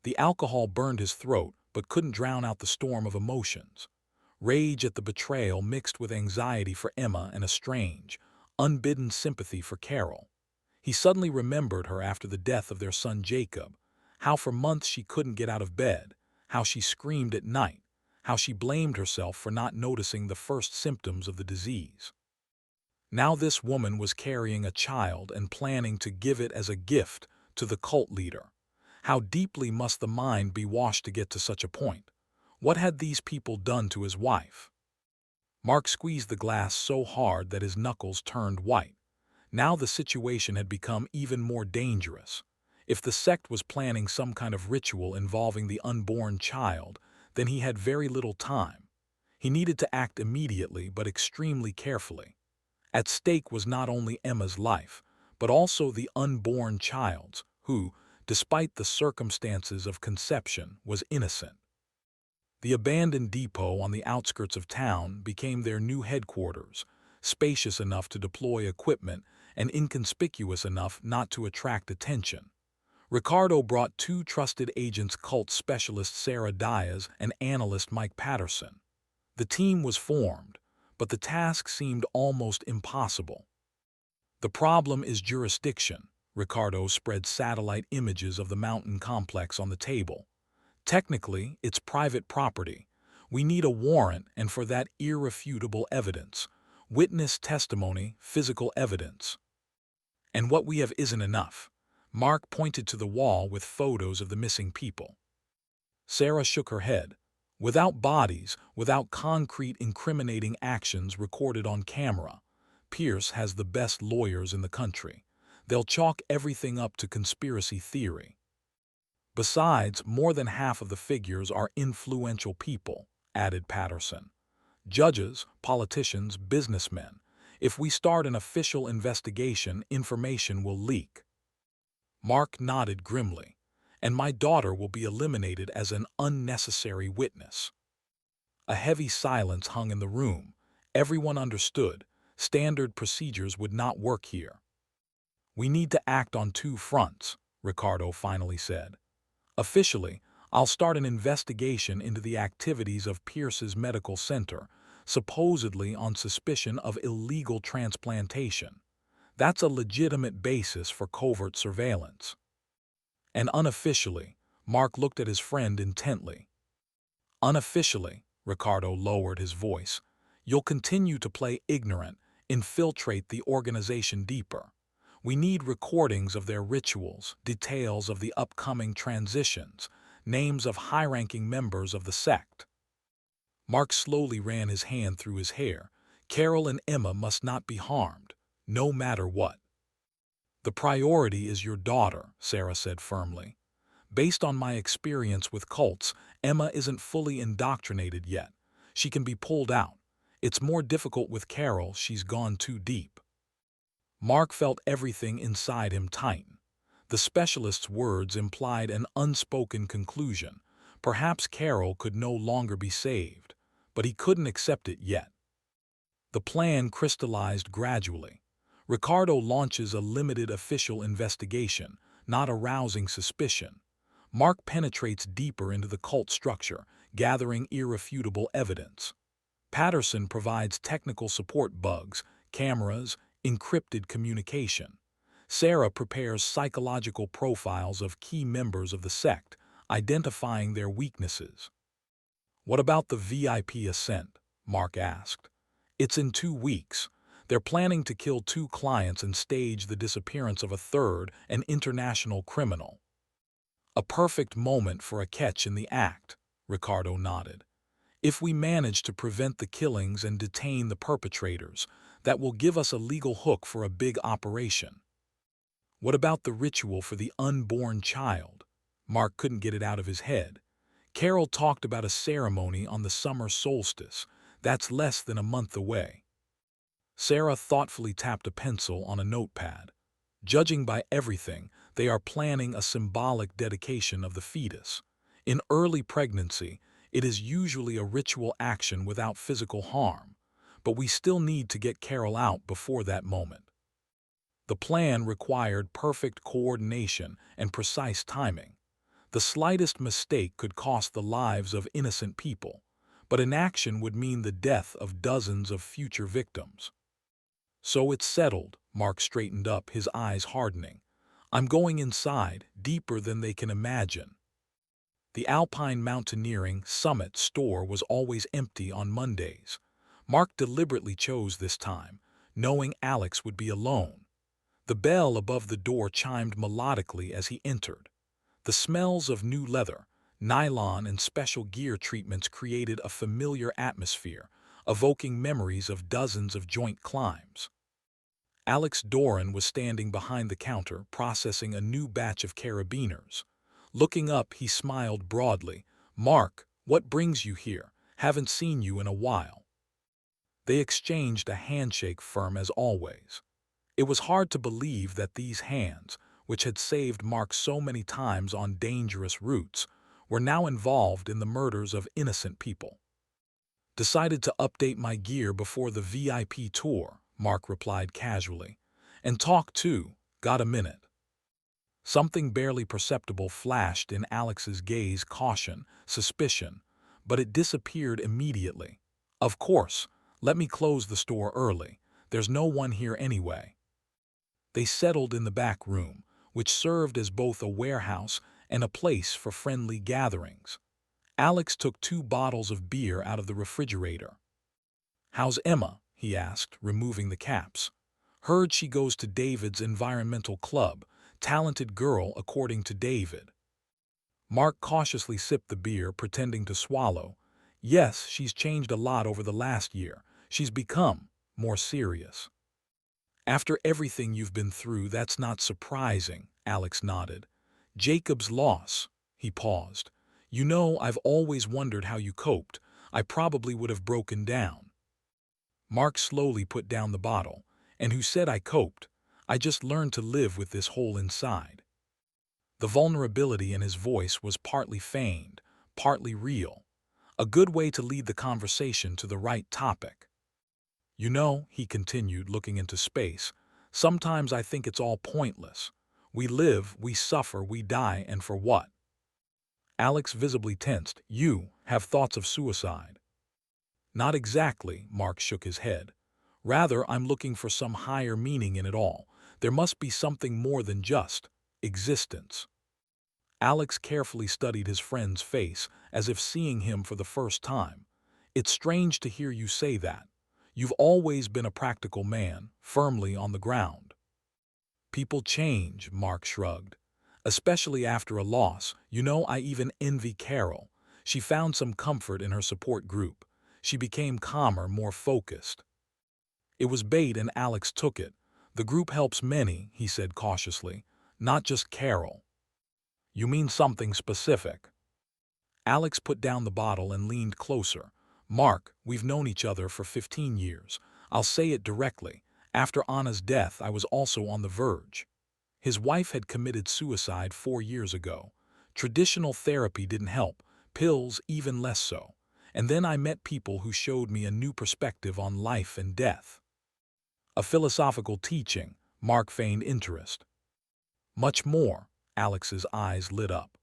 The alcohol burned his throat but couldn't drown out the storm of emotions. Rage at the betrayal mixed with anxiety for Emma and a strange, unbidden sympathy for Carol. He suddenly remembered her after the death of their son Jacob, how for months she couldn't get out of bed, how she screamed at night, how she blamed herself for not noticing the first symptoms of the disease. Now this woman was carrying a child and planning to give it as a gift to the cult leader. How deeply must the mind be washed to get to such a point? What had these people done to his wife? Mark squeezed the glass so hard that his knuckles turned white. Now the situation had become even more dangerous. If the sect was planning some kind of ritual involving the unborn child, then he had very little time. He needed to act immediately but extremely carefully. At stake was not only Emma's life, but also the unborn child's, who, despite the circumstances of conception, was innocent. The abandoned depot on the outskirts of town became their new headquarters, spacious enough to deploy equipment and inconspicuous enough not to attract attention. Ricardo brought two trusted agents, cult specialist Sarah Diaz and analyst Mike Patterson. The team was formed, but the task seemed almost impossible. The problem is jurisdiction. Ricardo spread satellite images of the mountain complex on the table. Technically, it's private property. We need a warrant, and for that irrefutable evidence. Witness testimony, physical evidence. And what we have isn't enough. Mark pointed to the wall with photos of the missing people. Sarah shook her head. Without bodies, without concrete incriminating actions recorded on camera, Pierce has the best lawyers in the country. They'll chalk everything up to conspiracy theory. Besides, more than half of the figures are influential people, added Patterson. Judges, politicians, businessmen. If we start an official investigation, information will leak. Mark nodded grimly. And my daughter will be eliminated as an unnecessary witness. A heavy silence hung in the room. Everyone understood. Standard procedures would not work here. We need to act on two fronts, Ricardo finally said. Officially, I'll start an investigation into the activities of Pierce's medical center, supposedly on suspicion of illegal transplantation. That's a legitimate basis for covert surveillance. And unofficially, Mark looked at his friend intently. Unofficially, Ricardo lowered his voice, you'll continue to play ignorant, infiltrate the organization deeper. We need recordings of their rituals, details of the upcoming transitions, names of high-ranking members of the sect. Mark slowly ran his hand through his hair. Carol and Emma must not be harmed, no matter what. The priority is your daughter, Sarah said firmly. Based on my experience with cults, Emma isn't fully indoctrinated yet. She can be pulled out. It's more difficult with Carol, she's gone too deep. Mark felt everything inside him tighten. The specialist's words implied an unspoken conclusion. Perhaps Carol could no longer be saved, but he couldn't accept it yet. The plan crystallized gradually. Ricardo launches a limited official investigation, not arousing suspicion. Mark penetrates deeper into the cult structure, gathering irrefutable evidence. Patterson provides technical support, bugs, cameras, encrypted communication. Sarah prepares psychological profiles of key members of the sect, identifying their weaknesses. What about the VIP ascent? Mark asked. It's in 2 weeks. They're planning to kill 2 clients and stage the disappearance of a third, an international criminal. A perfect moment for a catch in the act, Ricardo nodded. If we manage to prevent the killings and detain the perpetrators, that will give us a legal hook for a big operation. What about the ritual for the unborn child? Mark couldn't get it out of his head. Carol talked about a ceremony on the summer solstice. That's less than a month away. Sarah thoughtfully tapped a pencil on a notepad. Judging by everything, they are planning a symbolic dedication of the fetus. In early pregnancy, it is usually a ritual action without physical harm, but we still need to get Carol out before that moment. The plan required perfect coordination and precise timing. The slightest mistake could cost the lives of innocent people, but inaction would mean the death of dozens of future victims. So it's settled, Mark straightened up, his eyes hardening. I'm going inside, deeper than they can imagine. The Alpine Mountaineering Summit store was always empty on Mondays. Mark deliberately chose this time, knowing Alex would be alone. The bell above the door chimed melodically as he entered. The smells of new leather, nylon, and special gear treatments created a familiar atmosphere, evoking memories of dozens of joint climbs. Alex Doran was standing behind the counter, processing a new batch of carabiners. Looking up, he smiled broadly. "Mark, what brings you here? Haven't seen you in a while." They exchanged a handshake, firm as always. It was hard to believe that these hands, which had saved Mark so many times on dangerous routes, were now involved in the murders of innocent people. "Decided to update my gear before the VIP tour," Mark replied casually. "And talk too, got a minute?" Something barely perceptible flashed in Alex's gaze, caution, suspicion, but it disappeared immediately. "Of course, let me close the store early. There's no one here anyway." They settled in the back room, which served as both a warehouse and a place for friendly gatherings. Alex took 2 bottles of beer out of the refrigerator. "How's Emma?" he asked, removing the caps. "Heard she goes to David's environmental club. Talented girl, according to David." Mark cautiously sipped the beer, pretending to swallow. "Yes, she's changed a lot over the last year. She's become more serious." "After everything you've been through, that's not surprising," Alex nodded. "Jacob's loss." He paused. "You know, I've always wondered how you coped. I probably would have broken down." Mark slowly put down the bottle. "And who said I coped? I just learned to live with this hole inside." The vulnerability in his voice was partly feigned, partly real. A good way to lead the conversation to the right topic. "You know," he continued, looking into space, "sometimes I think it's all pointless. We live, we suffer, we die, and for what?" Alex visibly tensed. "You have thoughts of suicide?" "Not exactly," Mark shook his head. "Rather, I'm looking for some higher meaning in it all. There must be something more than just existence." Alex carefully studied his friend's face, as if seeing him for the first time. "It's strange to hear you say that. You've always been a practical man, firmly on the ground." "People change," Mark shrugged. "Especially after a loss. You know, I even envy Carol. She found some comfort in her support group. She became calmer, more focused." It was bait, and Alex took it. "The group helps many," he said cautiously. "Not just Carol." "You mean something specific?" Alex put down the bottle and leaned closer. "Mark, we've known each other for 15 years. I'll say it directly. After Anna's death, I was also on the verge. His wife had committed suicide 4 years ago. Traditional therapy didn't help, pills even less so. And then I met people who showed me a new perspective on life and death." "A philosophical teaching," Mark feigned interest. "Much more," Alex's eyes lit up.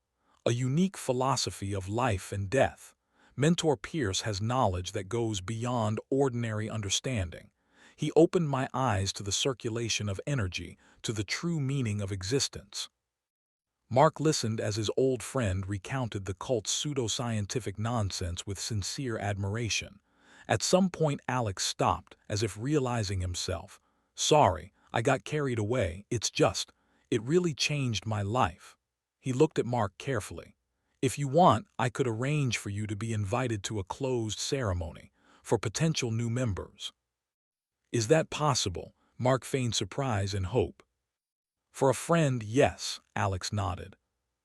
"A unique philosophy of life and death. Mentor Pierce has knowledge that goes beyond ordinary understanding. He opened my eyes to the circulation of energy, to the true meaning of existence." Mark listened as his old friend recounted the cult's pseudoscientific nonsense with sincere admiration. At some point Alex stopped, as if realizing himself. "Sorry, I got carried away. It really changed my life." He looked at Mark carefully. "If you want, I could arrange for you to be invited to a closed ceremony for potential new members." "Is that possible?" Mark feigned surprise and hope. "For a friend, yes," Alex nodded.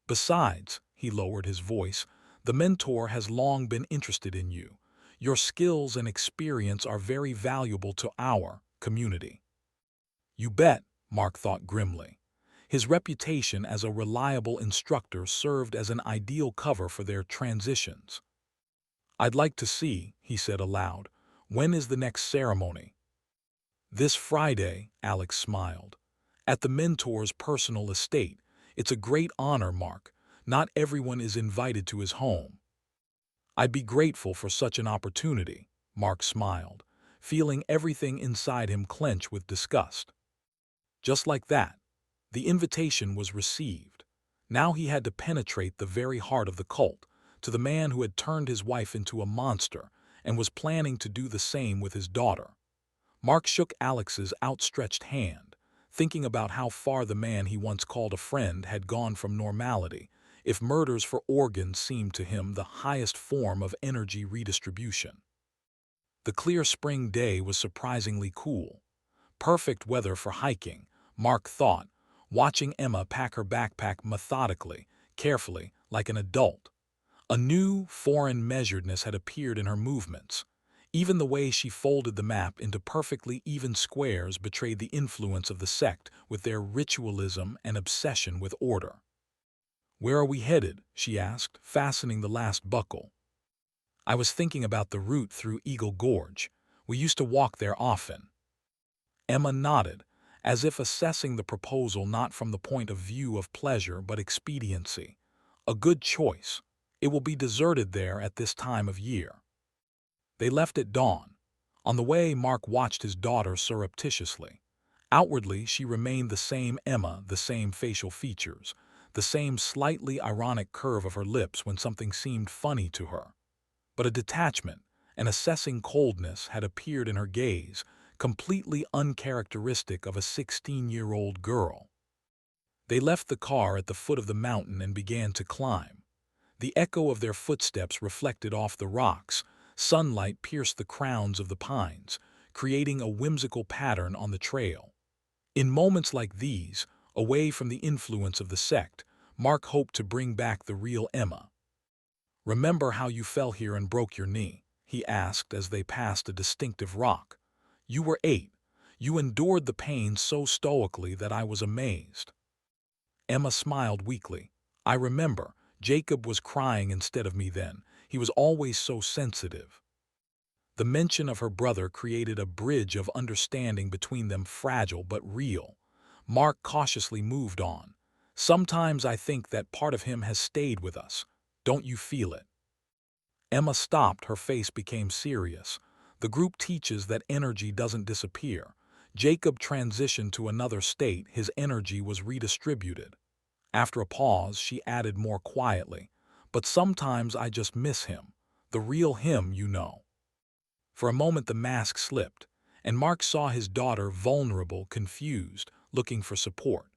"Besides," he lowered his voice, "the mentor has long been interested in you. Your skills and experience are very valuable to our community." "You bet," Mark thought grimly. His reputation as a reliable instructor served as an ideal cover for their transitions. "I'd like to see," he said aloud. "When is the next ceremony?" "This Friday," Alex smiled. At the mentor's personal estate. It's a great honor, Mark. Not everyone is invited to his home. I'd be grateful for such an opportunity, Mark smiled, feeling everything inside him clench with disgust. Just like that, the invitation was received. Now he had to penetrate the very heart of the cult, to the man who had turned his wife into a monster and was planning to do the same with his daughter. Mark shook Alex's outstretched hand, thinking about how far the man he once called a friend had gone from normality, if murders for organs seemed to him the highest form of energy redistribution. The clear spring day was surprisingly cool. Perfect weather for hiking, Mark thought, watching Emma pack her backpack methodically, carefully, like an adult. A new, foreign measuredness had appeared in her movements. Even the way she folded the map into perfectly even squares betrayed the influence of the sect with their ritualism and obsession with order. "Where are we headed?" she asked, fastening the last buckle. "I was thinking about the route through Eagle Gorge. We used to walk there often." Emma nodded, as if assessing the proposal not from the point of view of pleasure but expediency. "A good choice. It will be deserted there at this time of year." They left at dawn. On the way, Mark watched his daughter surreptitiously. Outwardly, she remained the same Emma, the same facial features, the same slightly ironic curve of her lips when something seemed funny to her. But a detachment, an assessing coldness had appeared in her gaze, completely uncharacteristic of a 16-year-old girl. They left the car at the foot of the mountain and began to climb. The echo of their footsteps reflected off the rocks. Sunlight pierced the crowns of the pines, creating a whimsical pattern on the trail. In moments like these, away from the influence of the sect, Mark hoped to bring back the real Emma. "Remember how you fell here and broke your knee?" he asked as they passed a distinctive rock. "You were 8. You endured the pain so stoically that I was amazed." Emma smiled weakly. "I remember. Jacob was crying instead of me then. He was always so sensitive." The mention of her brother created a bridge of understanding between them, fragile but real. Mark cautiously moved on. "Sometimes I think that part of him has stayed with us. Don't you feel it?" Emma stopped, her face became serious. "The group teaches that energy doesn't disappear. Jacob transitioned to another state, his energy was redistributed." After a pause, she added more quietly, "But sometimes I just miss him. The real him, you know." For a moment the mask slipped, and Mark saw his daughter vulnerable, confused, looking for support.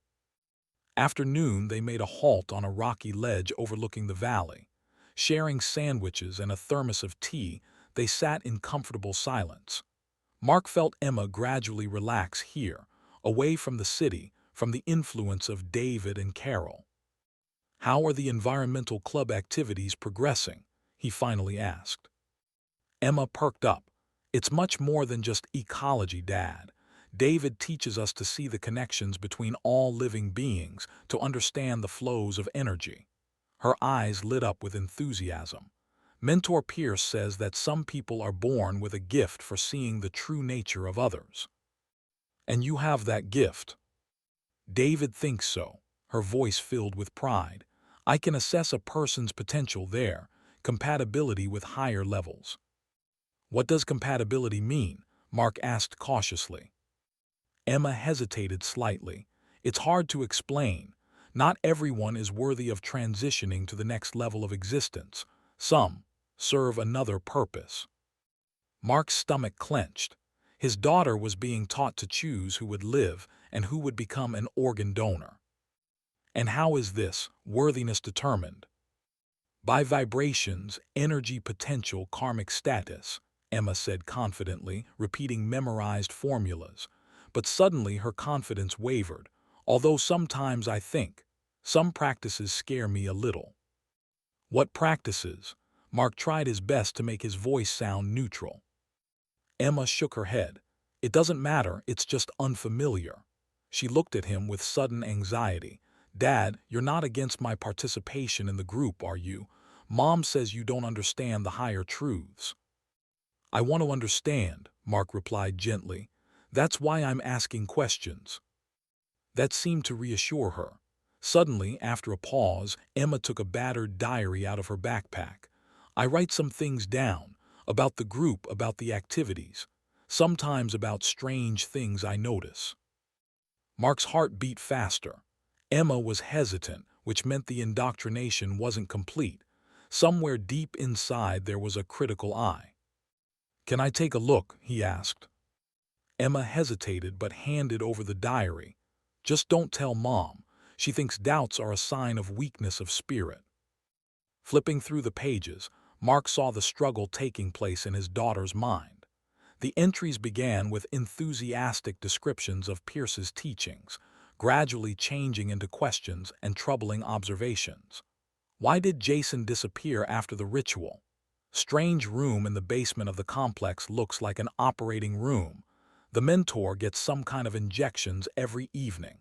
After noon, they made a halt on a rocky ledge overlooking the valley. Sharing sandwiches and a thermos of tea, they sat in comfortable silence. Mark felt Emma gradually relax here, away from the city, from the influence of David and Carol. "How are the environmental club activities progressing?" he finally asked. Emma perked up. "It's much more than just ecology, Dad. David teaches us to see the connections between all living beings, to understand the flows of energy." Her eyes lit up with enthusiasm. "Mentor Pierce says that some people are born with a gift for seeing the true nature of others. And you have that gift." "David thinks so." Her voice filled with pride. "I can assess a person's potential there, compatibility with higher levels." "What does compatibility mean?" Mark asked cautiously. Emma hesitated slightly. "It's hard to explain. Not everyone is worthy of transitioning to the next level of existence. Some serve another purpose." Mark's stomach clenched. His daughter was being taught to choose who would live and who would become an organ donor. "And how is this worthiness determined?" "By vibrations, energy potential, karmic status," Emma said confidently, repeating memorized formulas. But suddenly her confidence wavered. "Although sometimes I think, some practices scare me a little." "What practices?" Mark tried his best to make his voice sound neutral. Emma shook her head. "It doesn't matter, it's just unfamiliar." She looked at him with sudden anxiety. "Dad, you're not against my participation in the group, are you? Mom says you don't understand the higher truths." "I want to understand," Mark replied gently. "That's why I'm asking questions." That seemed to reassure her. Suddenly, after a pause, Emma took a battered diary out of her backpack. I write some things down, about the group, about the activities, sometimes about strange things I notice. Mark's heart beat faster. Emma was hesitant, which meant the indoctrination wasn't complete. Somewhere deep inside there was a critical eye. "Can I take a look?" he asked. Emma hesitated but handed over the diary. "Just don't tell Mom. She thinks doubts are a sign of weakness of spirit." Flipping through the pages, Mark saw the struggle taking place in his daughter's mind. The entries began with enthusiastic descriptions of Pierce's teachings, gradually changing into questions and troubling observations. Why did Jason disappear after the ritual? Strange room in the basement of the complex looks like an operating room. The mentor gets some kind of injections every evening.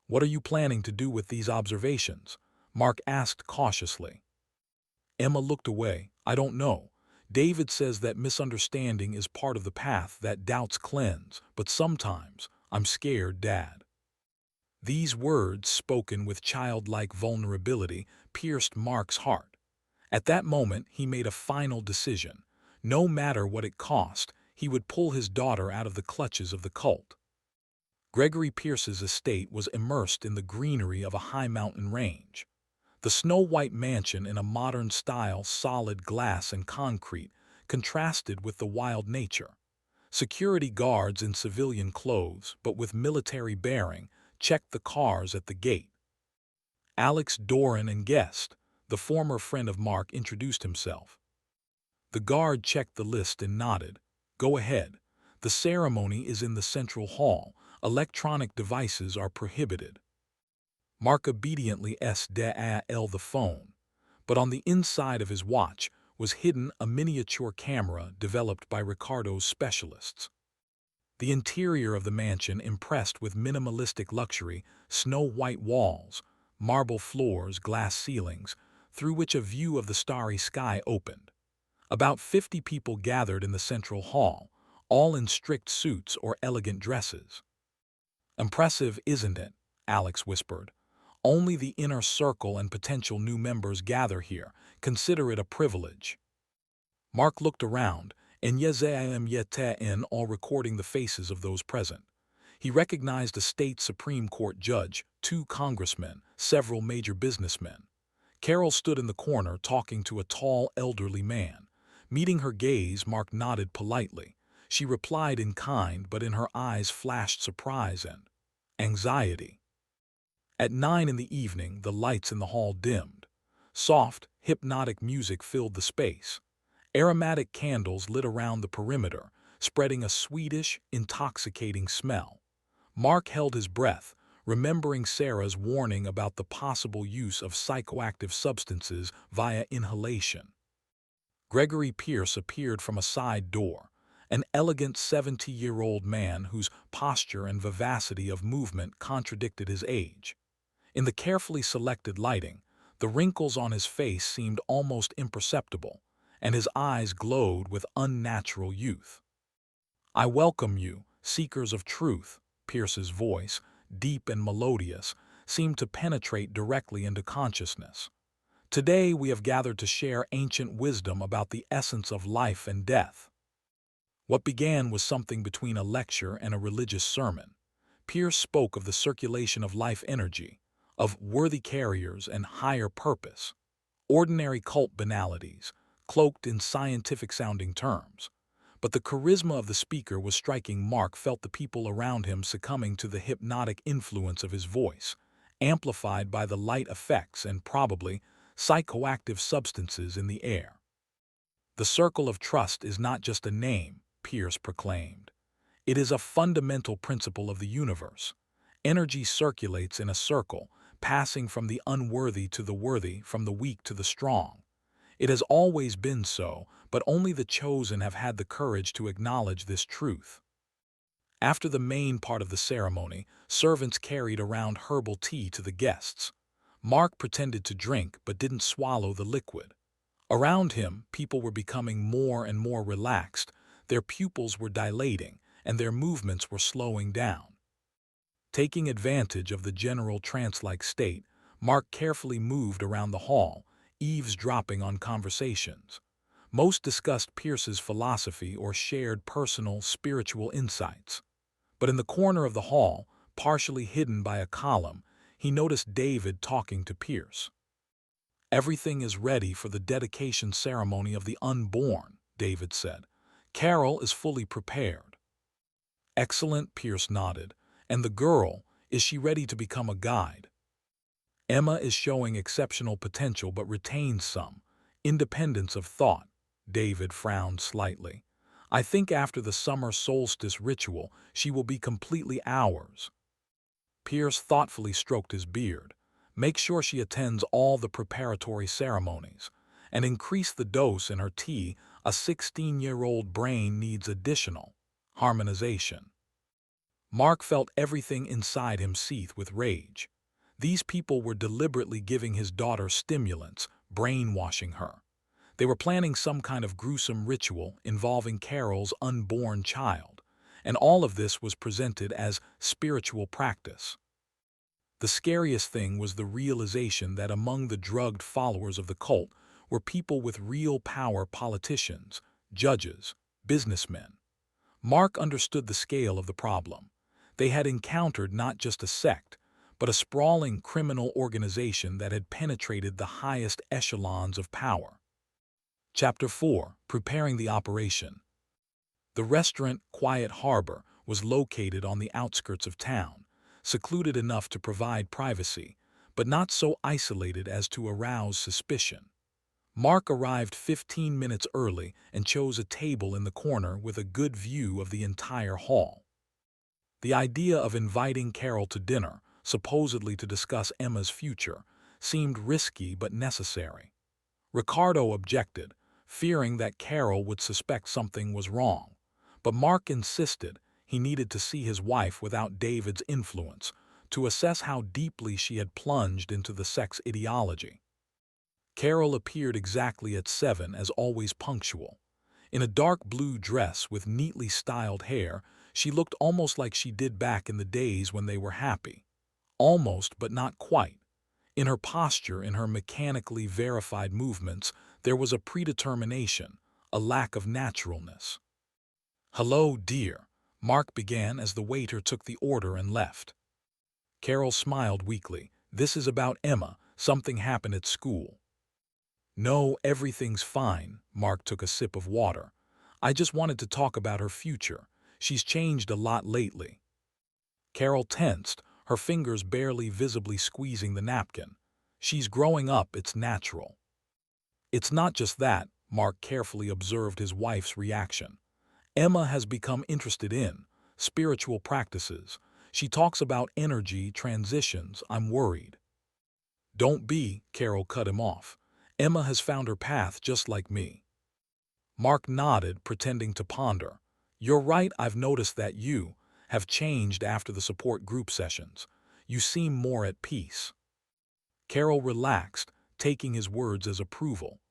"What are you planning to do with these observations?" Mark asked cautiously. Emma looked away. "I don't know. David says that misunderstanding is part of the path, that doubts cleanse, but sometimes I'm scared, Dad." These words, spoken with childlike vulnerability, pierced Mark's heart. At that moment, he made a final decision. No matter what it cost, he would pull his daughter out of the clutches of the cult. Gregory Pierce's estate was immersed in the greenery of a high mountain range. The snow-white mansion, in a modern style, solid glass and concrete, contrasted with the wild nature. Security guards in civilian clothes, but with military bearing, checked the cars at the gate. Alex Doran and guest, the former friend of Mark, introduced himself. The guard checked the list and nodded. "Go ahead. The ceremony is in the central hall. Electronic devices are prohibited." Mark obediently s-dialed the phone, but on the inside of his watch was hidden a miniature camera developed by Ricardo's specialists. The interior of the mansion impressed with minimalistic luxury, snow-white walls, marble floors, glass ceilings, through which a view of the starry sky opened. About 50 people gathered in the central hall, all in strict suits or elegant dresses. "Impressive, isn't it?" Alex whispered. "Only the inner circle and potential new members gather here. Consider it a privilege." Mark looked around, and in all recording the faces of those present. He recognized a state Supreme Court judge, 2 congressmen, several major businessmen. Carol stood in the corner talking to a tall, elderly man. Meeting her gaze, Mark nodded politely. She replied in kind, but in her eyes flashed surprise and anxiety. At 9 in the evening, the lights in the hall dimmed. Soft, hypnotic music filled the space. Aromatic candles lit around the perimeter, spreading a sweetish, intoxicating smell. Mark held his breath, remembering Sarah's warning about the possible use of psychoactive substances via inhalation. Gregory Pierce appeared from a side door, an elegant 70-year-old man whose posture and vivacity of movement contradicted his age. In the carefully selected lighting, the wrinkles on his face seemed almost imperceptible, and his eyes glowed with unnatural youth. "I welcome you, seekers of truth." Pierce's voice, deep and melodious, seemed to penetrate directly into consciousness. "Today we have gathered to share ancient wisdom about the essence of life and death." What began was something between a lecture and a religious sermon. Pierce spoke of the circulation of life energy, of worthy carriers and higher purpose. Ordinary cult banalities, cloaked in scientific-sounding terms. But the charisma of the speaker was striking. Mark felt the people around him succumbing to the hypnotic influence of his voice, amplified by the light effects and probably psychoactive substances in the air. "The circle of trust is not just a name," Pierce proclaimed. "It is a fundamental principle of the universe. Energy circulates in a circle, passing from the unworthy to the worthy, from the weak to the strong. It has always been so, but only the chosen have had the courage to acknowledge this truth." After the main part of the ceremony, servants carried around herbal tea to the guests. Mark pretended to drink but didn't swallow the liquid. Around him, people were becoming more and more relaxed, their pupils were dilating, and their movements were slowing down. Taking advantage of the general trance-like state, Mark carefully moved around the hall, eavesdropping on conversations. Most discussed Pierce's philosophy or shared personal, spiritual insights. But in the corner of the hall, partially hidden by a column, he noticed David talking to Pierce. "Everything is ready for the dedication ceremony of the unborn," David said. "Carol is fully prepared." "Excellent," Pierce nodded. "And the girl, is she ready to become a guide?" "Emma is showing exceptional potential but retains some independence of thought." David frowned slightly. "I think after the summer solstice ritual, she will be completely ours." Pierce thoughtfully stroked his beard. "Make sure she attends all the preparatory ceremonies. And increase the dose in her tea. A 16-year-old brain needs additional harmonization." Mark felt everything inside him seethe with rage. These people were deliberately giving his daughter stimulants, brainwashing her. They were planning some kind of gruesome ritual involving Carol's unborn child, and all of this was presented as spiritual practice. The scariest thing was the realization that among the drugged followers of the cult were people with real power: politicians, judges, businessmen. Mark understood the scale of the problem. They had encountered not just a sect, but a sprawling criminal organization that had penetrated the highest echelons of power. Chapter 4: Preparing the Operation. The restaurant, Quiet Harbor, was located on the outskirts of town, secluded enough to provide privacy, but not so isolated as to arouse suspicion. Mark arrived 15 minutes early and chose a table in the corner with a good view of the entire hall. The idea of inviting Carol to dinner, supposedly to discuss Emma's future, seemed risky but necessary. Ricardo objected, fearing that Carol would suspect something was wrong, but Mark insisted he needed to see his wife without David's influence to assess how deeply she had plunged into the sex ideology. Carol appeared exactly at 7, as always punctual. In a dark blue dress with neatly styled hair, she looked almost like she did back in the days when they were happy. Almost, but not quite. In her posture, in her mechanically verified movements, there was a predetermination, a lack of naturalness. "Hello, dear," Mark began as the waiter took the order and left. Carol smiled weakly. "This is about Emma. Something happened at school." "No, everything's fine." Mark took a sip of water. "I just wanted to talk about her future. She's changed a lot lately." Carol tensed, her fingers barely visibly squeezing the napkin. "She's growing up, it's natural." "It's not just that," Mark carefully observed his wife's reaction. "Emma has become interested in spiritual practices. She talks about energy transitions. I'm worried." "Don't be," Carol cut him off. "Emma has found her path just like me." Mark nodded, pretending to ponder. "You're right, I've noticed that you have changed after the support group sessions. You seem more at peace." Carol relaxed, taking his words as approval.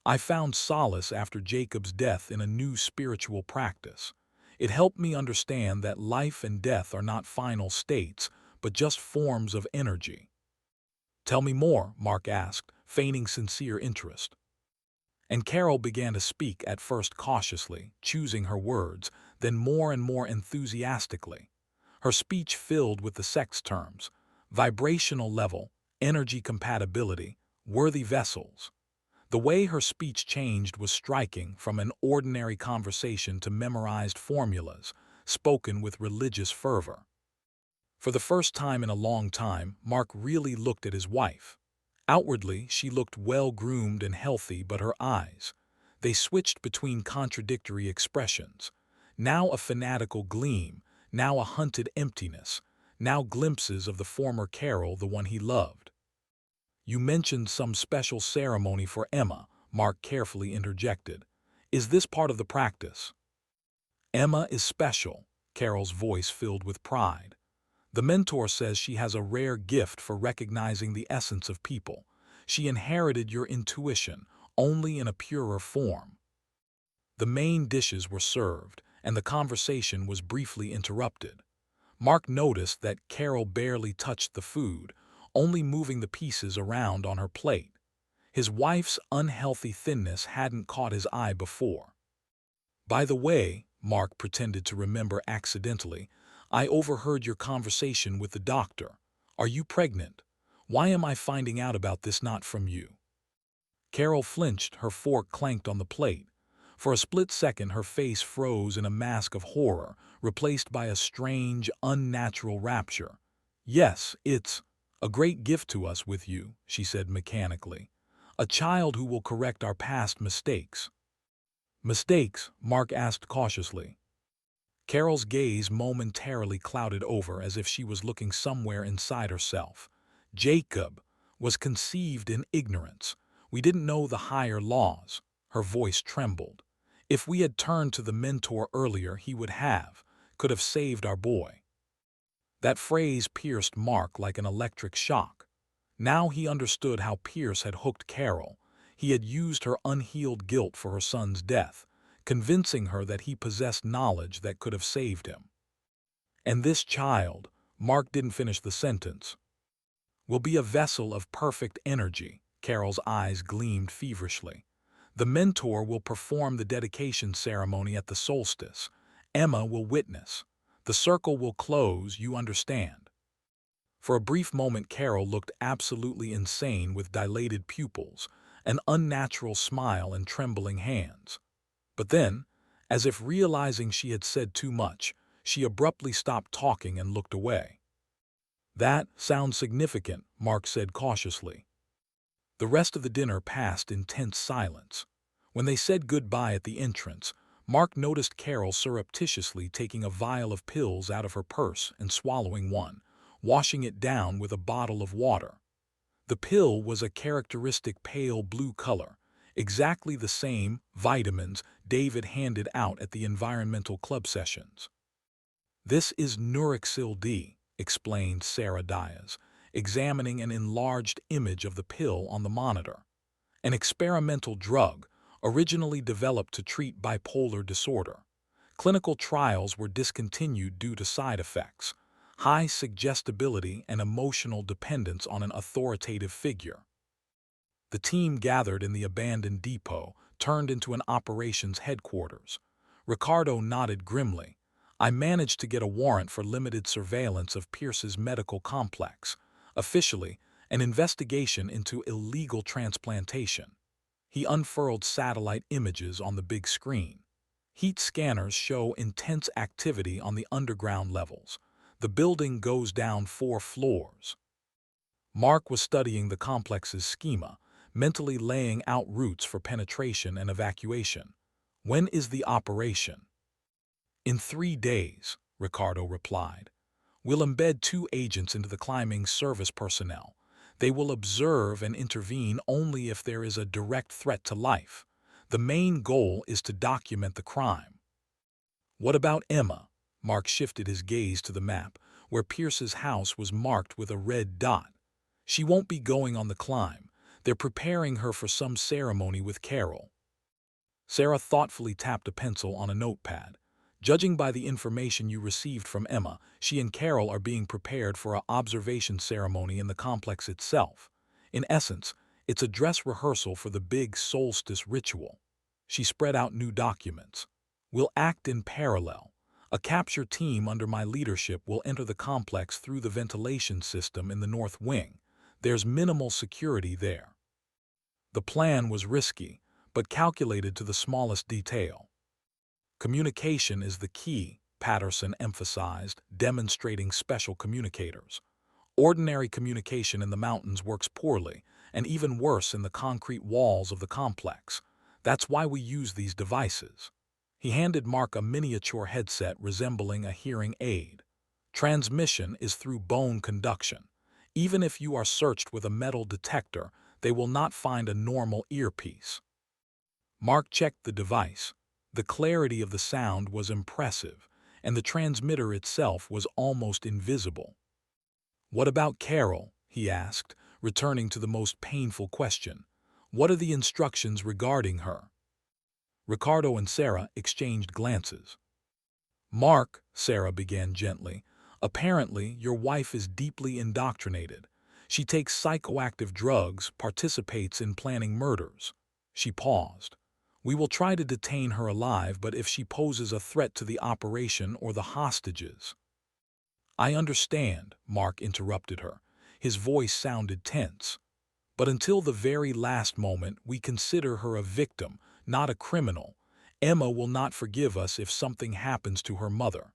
"I found solace after Jacob's death in a new spiritual practice. It helped me understand that life and death are not final states, but just forms of energy." "Tell me more," Mark asked, feigning sincere interest. And Carol began to speak, at first cautiously, choosing her words, then more and more enthusiastically. Her speech filled with the sex terms: vibrational level, energy compatibility, worthy vessels. The way her speech changed was striking, from an ordinary conversation to memorized formulas, spoken with religious fervor. For the first time in a long time, Mark really looked at his wife. Outwardly, she looked well-groomed and healthy, but her eyes, they switched between contradictory expressions. Now a fanatical gleam, now a hunted emptiness, now glimpses of the former Carol, the one he loved. "You mentioned some special ceremony for Emma," Mark carefully interjected. "Is this part of the practice?" "Emma is special," Carol's voice filled with pride. "The mentor says she has a rare gift for recognizing the essence of people. She inherited your intuition, only in a purer form." The main dishes were served, and the conversation was briefly interrupted. Mark noticed that Carol barely touched the food, only moving the pieces around on her plate. His wife's unhealthy thinness hadn't caught his eye before. "By the way," Mark pretended to remember accidentally, "I overheard your conversation with the doctor. Are you pregnant? Why am I finding out about this not from you?" Carol flinched, her fork clanked on the plate. For a split second her face froze in a mask of horror, replaced by a strange, unnatural rapture. "Yes, it's a great gift to us with you," she said mechanically. "A child who will correct our past mistakes." "Mistakes?" Mark asked cautiously. Carol's gaze momentarily clouded over as if she was looking somewhere inside herself. "Jacob was conceived in ignorance. We didn't know the higher laws." Her voice trembled. "If we had turned to the mentor earlier, could have saved our boy." That phrase pierced Mark like an electric shock. Now he understood how Pierce had hooked Carol. He had used her unhealed guilt for her son's death, convincing her that he possessed knowledge that could have saved him. "And this child," Mark didn't finish the sentence, "will be a vessel of perfect energy." Carol's eyes gleamed feverishly. "The mentor will perform the dedication ceremony at the solstice. Emma will witness. The circle will close, you understand." For a brief moment Carol looked absolutely insane with dilated pupils, an unnatural smile and trembling hands. But then, as if realizing she had said too much, she abruptly stopped talking and looked away. "That sounds significant," Mark said cautiously. The rest of the dinner passed in tense silence. When they said goodbye at the entrance, Mark noticed Carol surreptitiously taking a vial of pills out of her purse and swallowing one, washing it down with a bottle of water. The pill was a characteristic pale blue color, exactly the same vitamins David handed out at the environmental club sessions. "This is Nurixil D," explained Sarah Diaz, examining an enlarged image of the pill on the monitor. "An experimental drug, originally developed to treat bipolar disorder. Clinical trials were discontinued due to side effects, high suggestibility and emotional dependence on an authoritative figure." The team gathered in the abandoned depot turned into an operations headquarters. Ricardo nodded grimly. "I managed to get a warrant for limited surveillance of Pierce's medical complex. Officially, an investigation into illegal transplantation." He unfurled satellite images on the big screen. "Heat scanners show intense activity on the underground levels. The building goes down 4 floors." Mark was studying the complex's schema, mentally laying out routes for penetration and evacuation. "When is the operation?" "In 3 days," Ricardo replied. "We'll embed 2 agents into the climbing service personnel. They will observe and intervene only if there is a direct threat to life. The main goal is to document the crime." "What about Emma?" Mark shifted his gaze to the map, where Pierce's house was marked with a red dot. "She won't be going on the climb. They're preparing her for some ceremony with Carol." Sarah thoughtfully tapped a pencil on a notepad. "Judging by the information you received from Emma, she and Carol are being prepared for an observation ceremony in the complex itself. In essence, it's a dress rehearsal for the big solstice ritual." She spread out new documents. "We'll act in parallel. A capture team under my leadership will enter the complex through the ventilation system in the north wing. There's minimal security there." The plan was risky, but calculated to the smallest detail. "Communication is the key," Patterson emphasized, demonstrating special communicators. "Ordinary communication in the mountains works poorly, and even worse in the concrete walls of the complex. That's why we use these devices." He handed Mark a miniature headset resembling a hearing aid. "Transmission is through bone conduction. Even if you are searched with a metal detector, they will not find a normal earpiece." Mark checked the device. The clarity of the sound was impressive, and the transmitter itself was almost invisible. "What about Carol?" he asked, returning to the most painful question. "What are the instructions regarding her?" Ricardo and Sarah exchanged glances. "Mark," Sarah began gently, Apparently, your wife is deeply indoctrinated. She takes psychoactive drugs, participates in planning murders." She paused. "We will try to detain her alive, but if she poses a threat to the operation or the hostages—" "I understand," Mark interrupted her. His voice sounded tense. "But until the very last moment, we consider her a victim, not a criminal. Emma will not forgive us if something happens to her mother."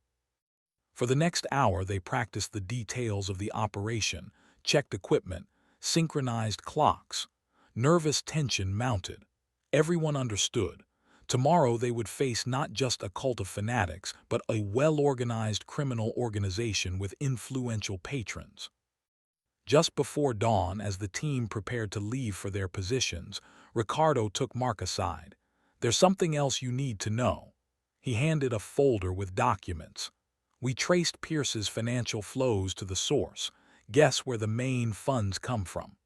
For the next hour they practiced the details of the operation, checked equipment, synchronized clocks. Nervous tension mounted. Everyone understood. Tomorrow they would face not just a cult of fanatics, but a well-organized criminal organization with influential patrons. Just before dawn, as the team prepared to leave for their positions, Ricardo took Mark aside. "There's something else you need to know." He handed a folder with documents. "We traced Pierce's financial flows to the source. Guess where the main funds come from?"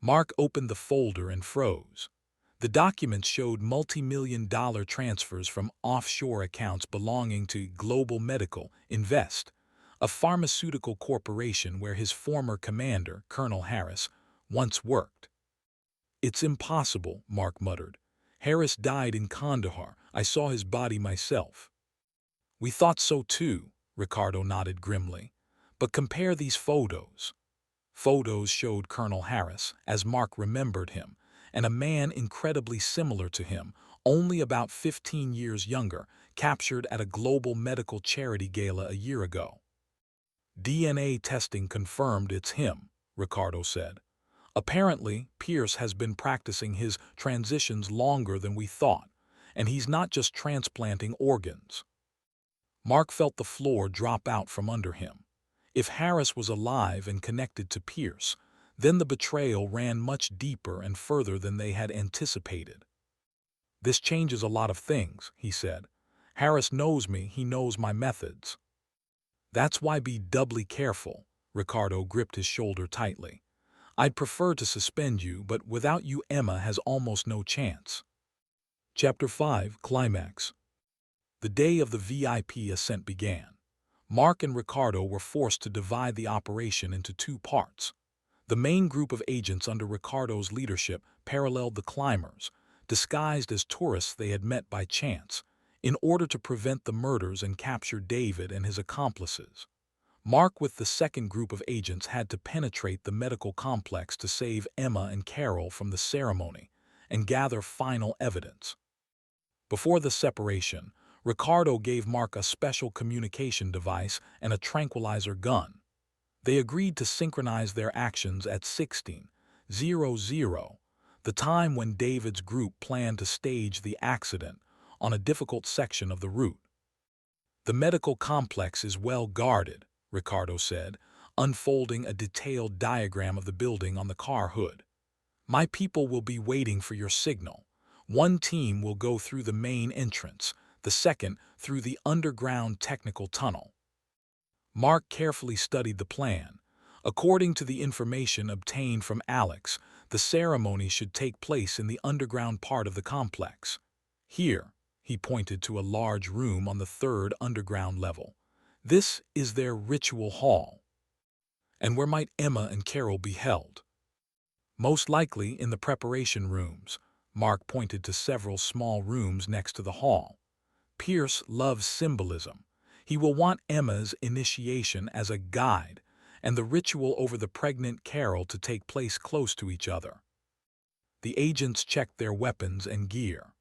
Mark opened the folder and froze. The documents showed multi-million-dollar transfers from offshore accounts belonging to Global Medical Invest, a pharmaceutical corporation where his former commander, Colonel Harris, once worked. "It's impossible," Mark muttered. "Harris died in Kandahar. I saw his body myself." "We thought so too," Ricardo nodded grimly. "But compare these photos." Photos showed Colonel Harris, as Mark remembered him, and a man incredibly similar to him, only about 15 years younger, captured at a global medical charity gala a year ago. "DNA testing confirmed it's him," Ricardo said. "Apparently, Pierce has been practicing his transitions longer than we thought, and he's not just transplanting organs." Mark felt the floor drop out from under him. If Harris was alive and connected to Pierce, then the betrayal ran much deeper and further than they had anticipated. "This changes a lot of things," he said. "Harris knows me, he knows my methods." "That's why be doubly careful." Ricardo gripped his shoulder tightly. "I'd prefer to suspend you, but without you Emma has almost no chance." Chapter 5, Climax. The day of the VIP ascent began. Mark and Ricardo were forced to divide the operation into two parts. The main group of agents under Ricardo's leadership paralleled the climbers, disguised as tourists they had met by chance, in order to prevent the murders and capture David and his accomplices. Mark with the second group of agents had to penetrate the medical complex to save Emma and Carol from the ceremony and gather final evidence. Before the separation, Ricardo gave Mark a special communication device and a tranquilizer gun. They agreed to synchronize their actions at 16:00, the time when David's group planned to stage the accident on a difficult section of the route. "The medical complex is well guarded," Ricardo said, unfolding a detailed diagram of the building on the car hood. "My people will be waiting for your signal. One team will go through the main entrance, the second through the underground technical tunnel." Mark carefully studied the plan. According to the information obtained from Alex, the ceremony should take place in the underground part of the complex. "Here," he pointed to a large room on the third underground level. "This is their ritual hall." "And where might Emma and Carol be held?" "Most likely in the preparation rooms." Mark pointed to several small rooms next to the hall. "Pierce loves symbolism. He will want Emma's initiation as a guide, and the ritual over the pregnant Carol to take place close to each other." The agents checked their weapons and gear.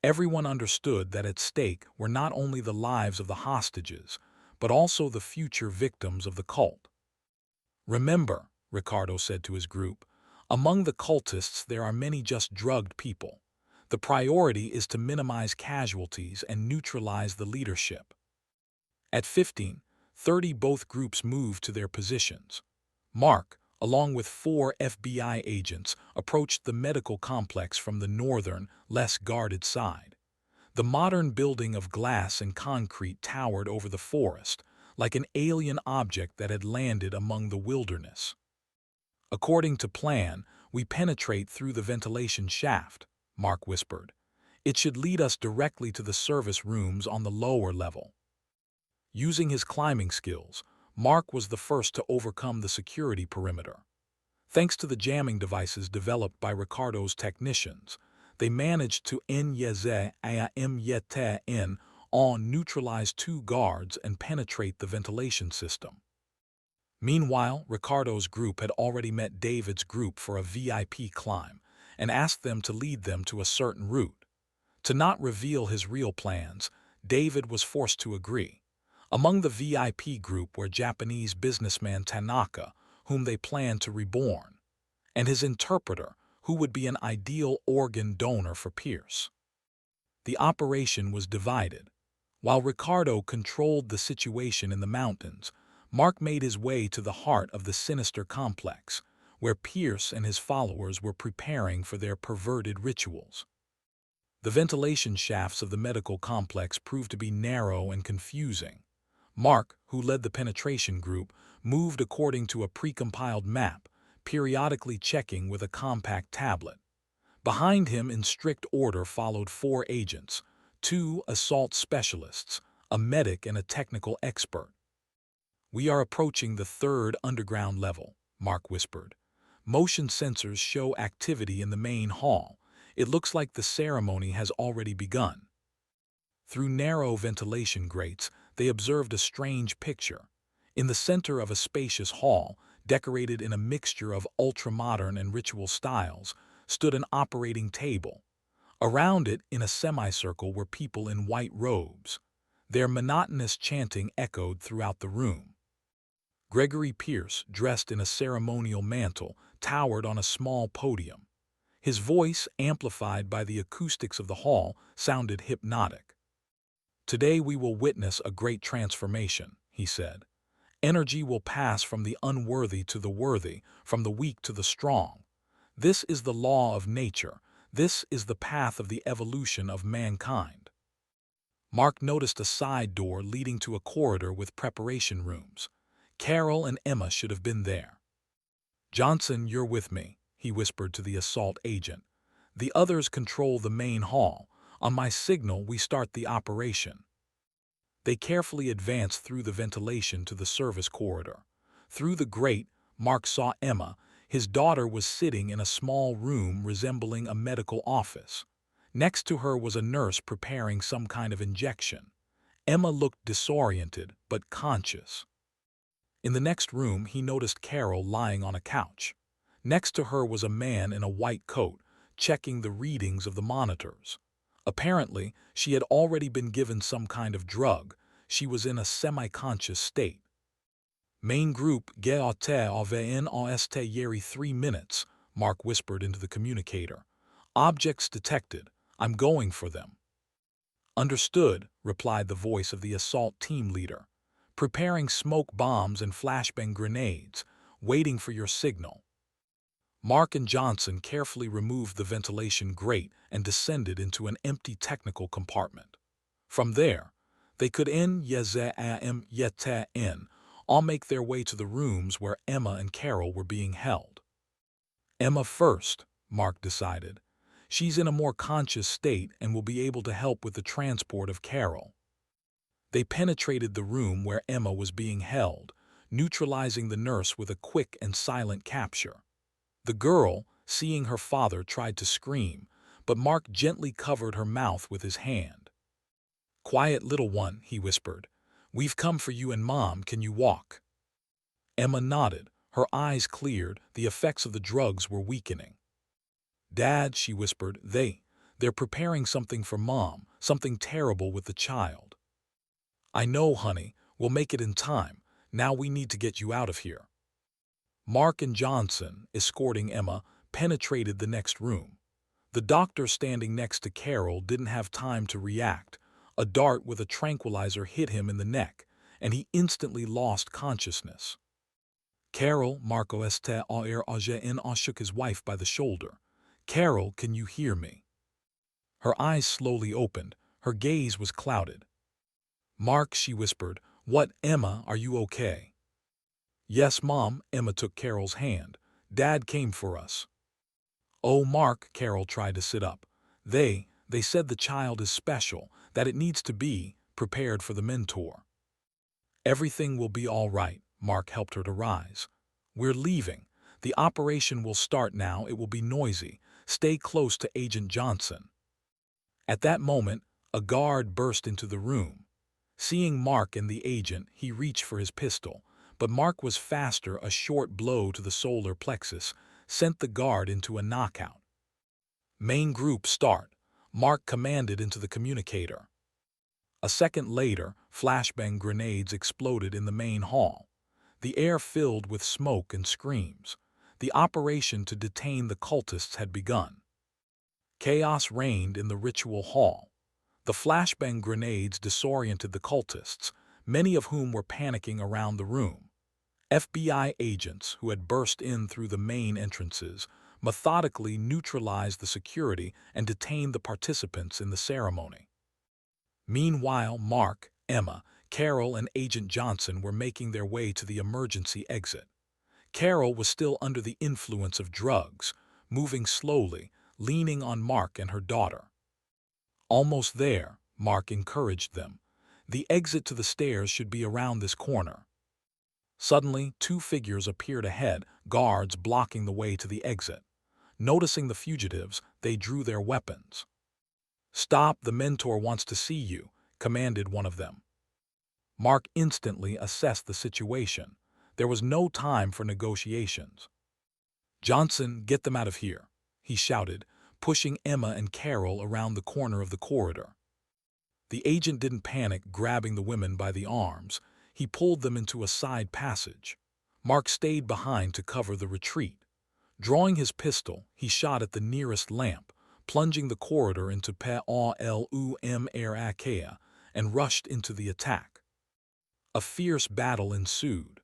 Everyone understood that at stake were not only the lives of the hostages, but also the future victims of the cult. "Remember," Ricardo said to his group, "among the cultists there are many just drugged people. The priority is to minimize casualties and neutralize the leadership." At 15:30, both groups moved to their positions. Mark, along with 4 FBI agents, approached the medical complex from the northern, less guarded side. The modern building of glass and concrete towered over the forest, like an alien object that had landed among the wilderness. "According to plan, we penetrate through the ventilation shaft," Mark whispered. "It should lead us directly to the service rooms on the lower level." Using his climbing skills, Mark was the first to overcome the security perimeter. Thanks to the jamming devices developed by Ricardo's technicians, they managed to neutralize two guards and penetrate the ventilation system. Meanwhile, Ricardo's group had already met David's group for a VIP climb and asked them to lead them to a certain route. To not reveal his real plans, David was forced to agree. Among the VIP group were Japanese businessman Tanaka, whom they planned to reborn, and his interpreter, who would be an ideal organ donor for Pierce. The operation was divided. While Ricardo controlled the situation in the mountains, Mark made his way to the heart of the sinister complex, where Pierce and his followers were preparing for their perverted rituals. The ventilation shafts of the medical complex proved to be narrow and confusing. Mark, who led the penetration group, moved according to a precompiled map, periodically checking with a compact tablet. Behind him in strict order followed 4 agents, 2 assault specialists, a medic and a technical expert. "We are approaching the 3rd underground level," Mark whispered. "Motion sensors show activity in the main hall. It looks like the ceremony has already begun." Through narrow ventilation grates, they observed a strange picture. In the center of a spacious hall, decorated in a mixture of ultramodern and ritual styles, stood an operating table. Around it, in a semicircle, were people in white robes. Their monotonous chanting echoed throughout the room. Gregory Pierce, dressed in a ceremonial mantle, towered on a small podium. His voice, amplified by the acoustics of the hall, sounded hypnotic. "Today we will witness a great transformation," he said. "Energy will pass from the unworthy to the worthy, from the weak to the strong. This is the law of nature. This is the path of the evolution of mankind." Mark noticed a side door leading to a corridor with preparation rooms. Carol and Emma should have been there. "Johnson, you're with me," he whispered to the assault agent. "The others control the main hall. On my signal, we start the operation." They carefully advanced through the ventilation to the service corridor. Through the grate, Mark saw Emma. His daughter was sitting in a small room resembling a medical office. Next to her was a nurse preparing some kind of injection. Emma looked disoriented but conscious. In the next room, he noticed Carol lying on a couch. Next to her was a man in a white coat, checking the readings of the monitors. Apparently, she had already been given some kind of drug. She was in a semi-conscious state. "Main group, GATAVNAST 3 minutes, Mark whispered into the communicator. "Objects detected. I'm going for them." "Understood," replied the voice of the assault team leader. "Preparing smoke bombs and flashbang grenades, waiting for your signal." Mark and Johnson carefully removed the ventilation grate and descended into an empty technical compartment. From there, they could all make their way to the rooms where Emma and Carol were being held. "Emma first," Mark decided. "She's in a more conscious state and will be able to help with the transport of Carol." They penetrated the room where Emma was being held, neutralizing the nurse with a quick and silent capture. The girl, seeing her father, tried to scream, but Mark gently covered her mouth with his hand. "Quiet, little one," he whispered. "We've come for you and Mom. Can you walk?" Emma nodded. Her eyes cleared. The effects of the drugs were weakening. "Dad," she whispered, they're preparing something for Mom, something terrible with the child." "I know, honey. We'll make it in time. Now we need to get you out of here." Mark and Johnson, escorting Emma, penetrated the next room. The doctor standing next to Carol didn't have time to react. A dart with a tranquilizer hit him in the neck, and he instantly lost consciousness. "Carol," Marco shook his wife by the shoulder. "Carol, can you hear me?" Her eyes slowly opened. Her gaze was clouded. "Mark," she whispered. "What, Emma, are you okay?" "Yes, Mom." Emma took Carol's hand. "Dad came for us." "Oh, Mark," Carol tried to sit up. They said the child is special, that it needs to be prepared for the mentor." Everything will be all right, Mark helped her to rise. We're leaving. The operation will start now. It will be noisy. Stay close to Agent Johnson. At that moment, a guard burst into the room. Seeing Mark and the agent, he reached for his pistol, but Mark was faster. A short blow to the solar plexus sent the guard into a knockout. Main group start, Mark commanded into the communicator. A second later, flashbang grenades exploded in the main hall. The air filled with smoke and screams. The operation to detain the cultists had begun. Chaos reigned in the ritual hall. The flashbang grenades disoriented the cultists, many of whom were panicking around the room. FBI agents who had burst in through the main entrances methodically neutralized the security and detained the participants in the ceremony. Meanwhile, Mark, Emma, Carol, and Agent Johnson were making their way to the emergency exit. Carol was still under the influence of drugs, moving slowly, leaning on Mark and her daughter. Almost there, Mark encouraged them. The exit to the stairs should be around this corner. Suddenly, two figures appeared ahead, guards blocking the way to the exit. Noticing the fugitives, they drew their weapons. "Stop, the mentor wants to see you," commanded one of them. Mark instantly assessed the situation. There was no time for negotiations. "Johnson, get them out of here," he shouted, pushing Emma and Carol around the corner of the corridor. The agent didn't panic, grabbing the women by the arms. He pulled them into a side passage. Mark stayed behind to cover the retreat. Drawing his pistol, he shot at the nearest lamp, plunging the corridor into P.A.L.U.M. and rushed into the attack. A fierce battle ensued.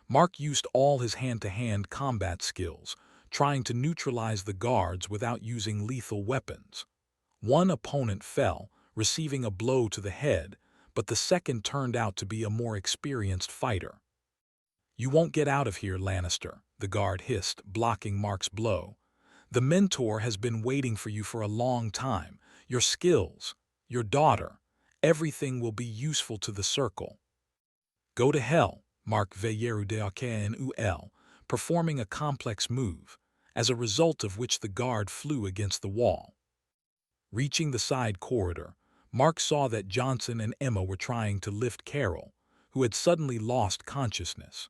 Mark used all his hand-to-hand combat skills, trying to neutralize the guards without using lethal weapons. One opponent fell, receiving a blow to the head, but the second turned out to be a more experienced fighter. "You won't get out of here, Lannister," the guard hissed, blocking Mark's blow. "The mentor has been waiting for you for a long time. Your skills, your daughter, everything will be useful to the circle." "Go to hell," Mark Veyeru performing a complex move, as a result of which the guard flew against the wall. Reaching the side corridor, Mark saw that Johnson and Emma were trying to lift Carol, who had suddenly lost consciousness.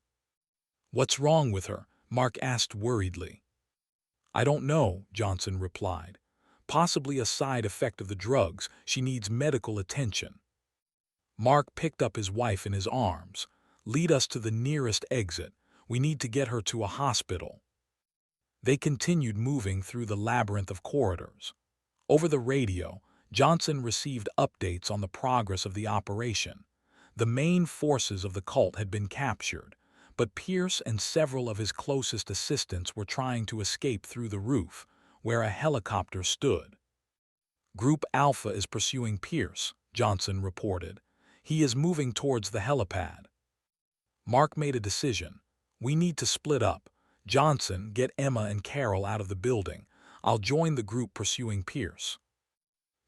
"What's wrong with her?" Mark asked worriedly. "I don't know," Johnson replied. "Possibly a side effect of the drugs. She needs medical attention." Mark picked up his wife in his arms. "Lead us to the nearest exit. We need to get her to a hospital." They continued moving through the labyrinth of corridors. Over the radio, Johnson received updates on the progress of the operation. The main forces of the cult had been captured, but Pierce and several of his closest assistants were trying to escape through the roof, where a helicopter stood. "Group Alpha is pursuing Pierce," Johnson reported. "He is moving towards the helipad." Mark made a decision. "We need to split up. Johnson, get Emma and Carol out of the building. I'll join the group pursuing Pierce."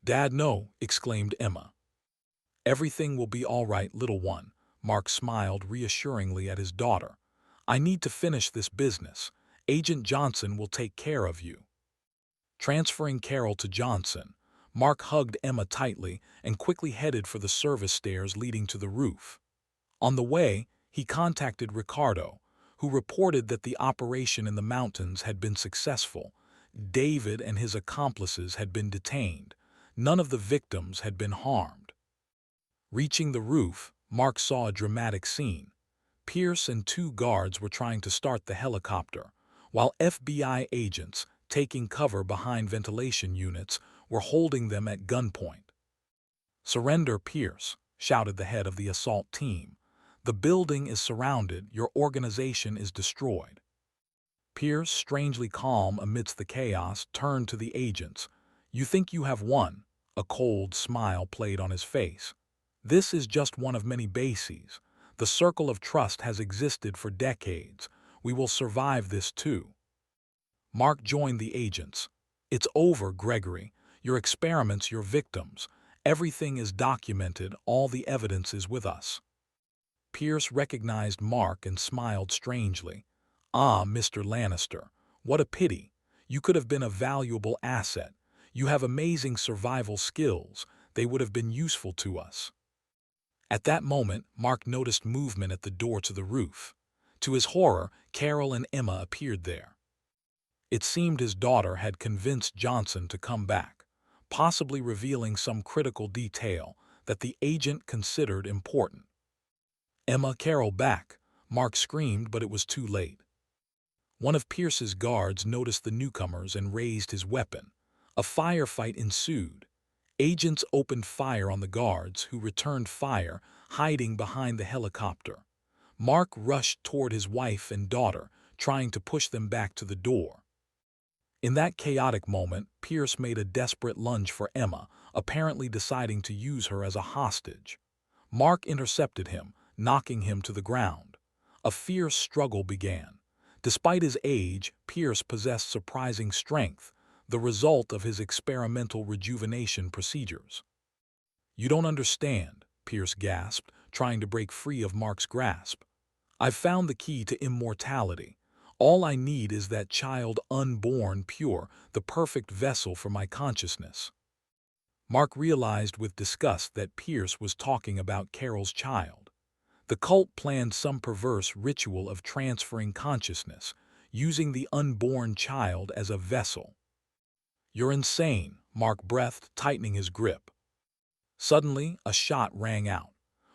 "Dad, no," exclaimed Emma. "Everything will be all right, little one." Mark smiled reassuringly at his daughter. "I need to finish this business. Agent Johnson will take care of you." Transferring Carol to Johnson, Mark hugged Emma tightly and quickly headed for the service stairs leading to the roof. On the way, he contacted Ricardo, who reported that the operation in the mountains had been successful. David and his accomplices had been detained. None of the victims had been harmed. Reaching the roof, Mark saw a dramatic scene. Pierce and two guards were trying to start the helicopter, while FBI agents, taking cover behind ventilation units, were holding them at gunpoint. "Surrender, Pierce," shouted the head of the assault team. "The building is surrounded. Your organization is destroyed." Pierce, strangely calm amidst the chaos, turned to the agents. "You think you have won?" A cold smile played on his face. "This is just one of many bases. The circle of trust has existed for decades. We will survive this too." Mark joined the agents. "It's over, Gregory. Your experiments, your victims. Everything is documented. All the evidence is with us." Pierce recognized Mark and smiled strangely. "Ah, Mr. Lannister, what a pity. You could have been a valuable asset. You have amazing survival skills. They would have been useful to us." At that moment, Mark noticed movement at the door to the roof. To his horror, Carol and Emma appeared there. It seemed his daughter had convinced Johnson to come back, possibly revealing some critical detail that the agent considered important. "Emma, Carol back!" Mark screamed, but it was too late. One of Pierce's guards noticed the newcomers and raised his weapon. A firefight ensued. Agents opened fire on the guards, who returned fire, hiding behind the helicopter. Mark rushed toward his wife and daughter, trying to push them back to the door. In that chaotic moment, Pierce made a desperate lunge for Emma, apparently deciding to use her as a hostage. Mark intercepted him, knocking him to the ground. A fierce struggle began. Despite his age, Pierce possessed surprising strength, the result of his experimental rejuvenation procedures. "You don't understand," Pierce gasped, trying to break free of Mark's grasp. "I've found the key to immortality. All I need is that child unborn pure, the perfect vessel for my consciousness." Mark realized with disgust that Pierce was talking about Carol's child. The cult planned some perverse ritual of transferring consciousness, using the unborn child as a vessel. "You're insane," Mark breathed, tightening his grip. Suddenly, a shot rang out.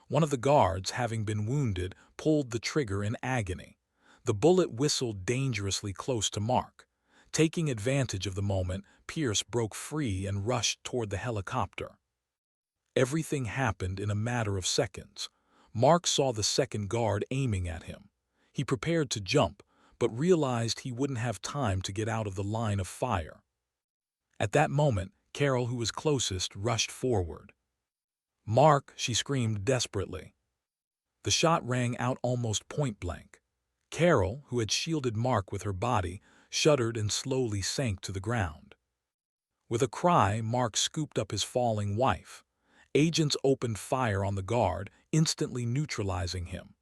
One of the guards, having been wounded, pulled the trigger in agony. The bullet whistled dangerously close to Mark. Taking advantage of the moment, Pierce broke free and rushed toward the helicopter. Everything happened in a matter of seconds. Mark saw the second guard aiming at him. He prepared to jump, but realized he wouldn't have time to get out of the line of fire. At that moment, Carol, who was closest, rushed forward. "Mark!" she screamed desperately. The shot rang out almost point-blank. Carol, who had shielded Mark with her body, shuddered and slowly sank to the ground. With a cry, Mark scooped up his falling wife. Agents opened fire on the guard, instantly neutralizing him.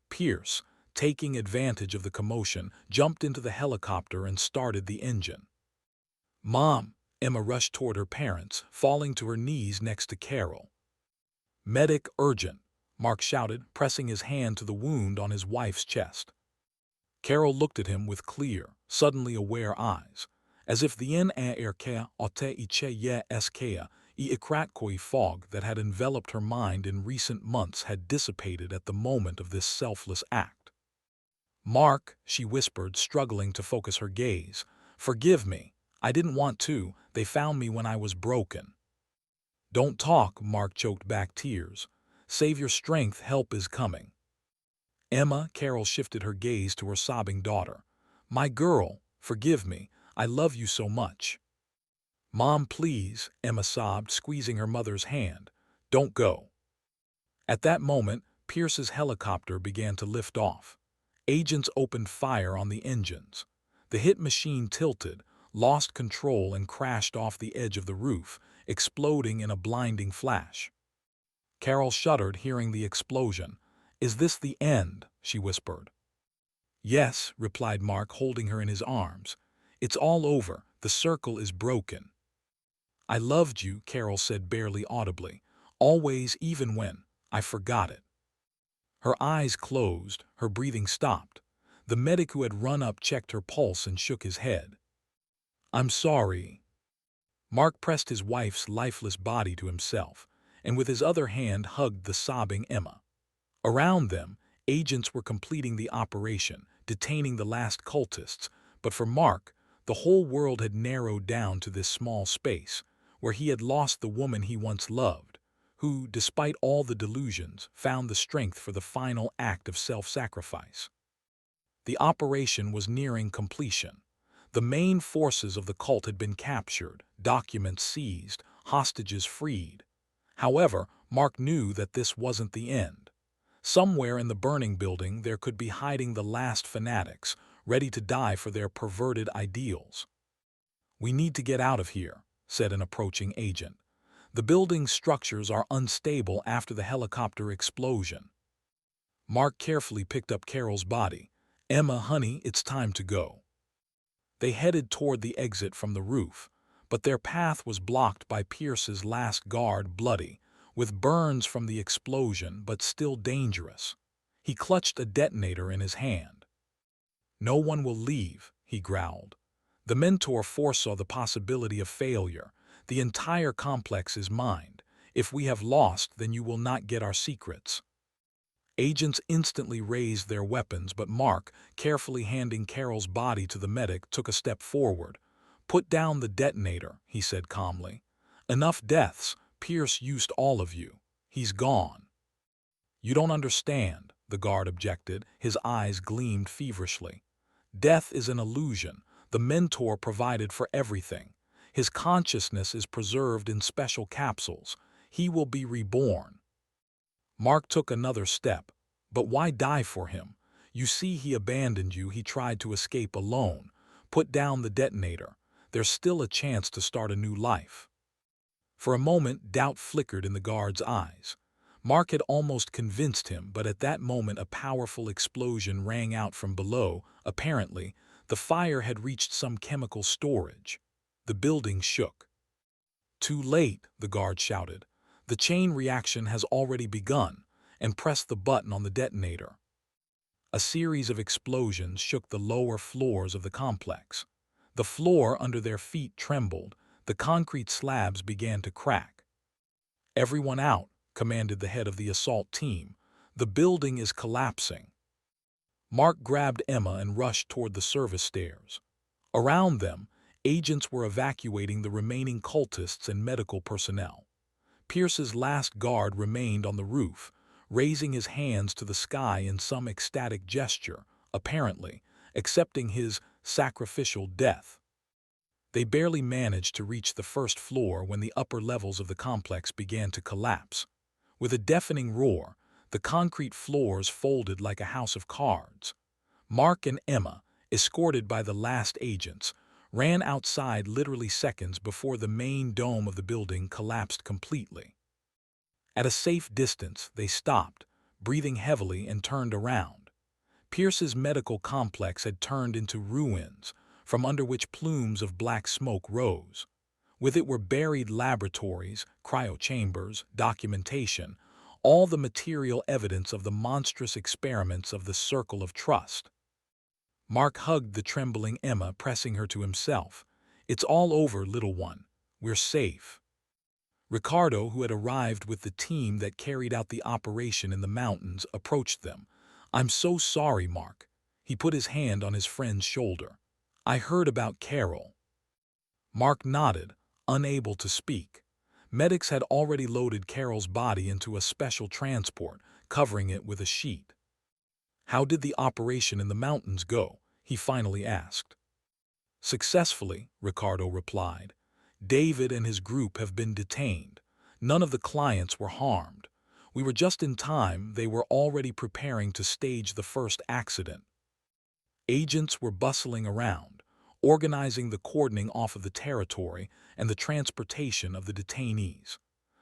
Pierce, taking advantage of the commotion, jumped into the helicopter and started the engine. "Mom!" Emma rushed toward her parents, falling to her knees next to Carol. "Medic urgent!" Mark shouted, pressing his hand to the wound on his wife's chest. Carol looked at him with clear, suddenly aware eyes, as if the NRK ote iche ye skea ikrakoi fog that had enveloped her mind in recent months had dissipated at the moment of this selfless act. "Mark," she whispered, struggling to focus her gaze, "forgive me. I didn't want to. They found me when I was broken." "Don't talk," Mark choked back tears. "Save your strength, help is coming." "Emma," Carol shifted her gaze to her sobbing daughter. "My girl, forgive me. I love you so much." "Mom, please," Emma sobbed, squeezing her mother's hand. "Don't go." At that moment, Pierce's helicopter began to lift off. Agents opened fire on the engines. The hit machine tilted, lost control and crashed off the edge of the roof, exploding in a blinding flash. Carol shuddered, hearing the explosion. "Is this the end?" she whispered. "Yes," replied Mark, holding her in his arms. "It's all over. The circle is broken." "I loved you," Carol said barely audibly. "Always, even when I forgot it." Her eyes closed, her breathing stopped. The medic who had run up checked her pulse and shook his head. "I'm sorry." Mark pressed his wife's lifeless body to himself, and with his other hand hugged the sobbing Emma. Around them, agents were completing the operation, detaining the last cultists, but for Mark, the whole world had narrowed down to this small space, where he had lost the woman he once loved, who, despite all the delusions, found the strength for the final act of self-sacrifice. The operation was nearing completion. The main forces of the cult had been captured, documents seized, hostages freed. However, Mark knew that this wasn't the end. Somewhere in the burning building there could be hiding the last fanatics, ready to die for their perverted ideals. "We need to get out of here," said an approaching agent. "The building's structures are unstable after the helicopter explosion." Mark carefully picked up Carol's body. "Emma, honey, it's time to go." They headed toward the exit from the roof, but their path was blocked by Pierce's last guard, bloody, with burns from the explosion but still dangerous. He clutched a detonator in his hand. "No one will leave," he growled. The mentor foresaw the possibility of failure. "The entire complex is mined. If we have lost, then you will not get our secrets." Agents instantly raised their weapons, but Mark, carefully handing Carol's body to the medic, took a step forward. "Put down the detonator," he said calmly. "Enough deaths. Pierce used all of you. He's gone." "You don't understand," the guard objected. His eyes gleamed feverishly. "Death is an illusion. The mentor provided for everything. His consciousness is preserved in special capsules. He will be reborn." Mark took another step. "But why die for him? You see, he abandoned you. He tried to escape alone. Put down the detonator. There's still a chance to start a new life." For a moment, doubt flickered in the guard's eyes. Mark had almost convinced him, but at that moment a powerful explosion rang out from below. Apparently, the fire had reached some chemical storage. The building shook. "Too late," the guard shouted. "The chain reaction has already begun," and pressed the button on the detonator. A series of explosions shook the lower floors of the complex. The floor under their feet trembled. The concrete slabs began to crack. "Everyone out," commanded the head of the assault team. "The building is collapsing." Mark grabbed Emma and rushed toward the service stairs. Around them, agents were evacuating the remaining cultists and medical personnel. Pierce's last guard remained on the roof, raising his hands to the sky in some ecstatic gesture, apparently accepting his sacrificial death. They barely managed to reach the first floor when the upper levels of the complex began to collapse. With a deafening roar, the concrete floors folded like a house of cards. Mark and Emma, escorted by the last agents, ran outside literally seconds before the main dome of the building collapsed completely. At a safe distance, they stopped, breathing heavily, and turned around. Pierce's medical complex had turned into ruins, from under which plumes of black smoke rose. With it were buried laboratories, cryochambers, documentation, all the material evidence of the monstrous experiments of the Circle of Trust. Mark hugged the trembling Emma, pressing her to himself. "It's all over, little one. We're safe." Ricardo, who had arrived with the team that carried out the operation in the mountains, approached them. "I'm so sorry, Mark." He put his hand on his friend's shoulder. "I heard about Carol." Mark nodded, unable to speak. Medics had already loaded Carol's body into a special transport, covering it with a sheet. "How did the operation in the mountains go?" he finally asked. "Successfully," Ricardo replied. "David and his group have been detained. None of the clients were harmed. We were just in time. They were already preparing to stage the first accident." Agents were bustling around, organizing the cordoning off of the territory and the transportation of the detainees.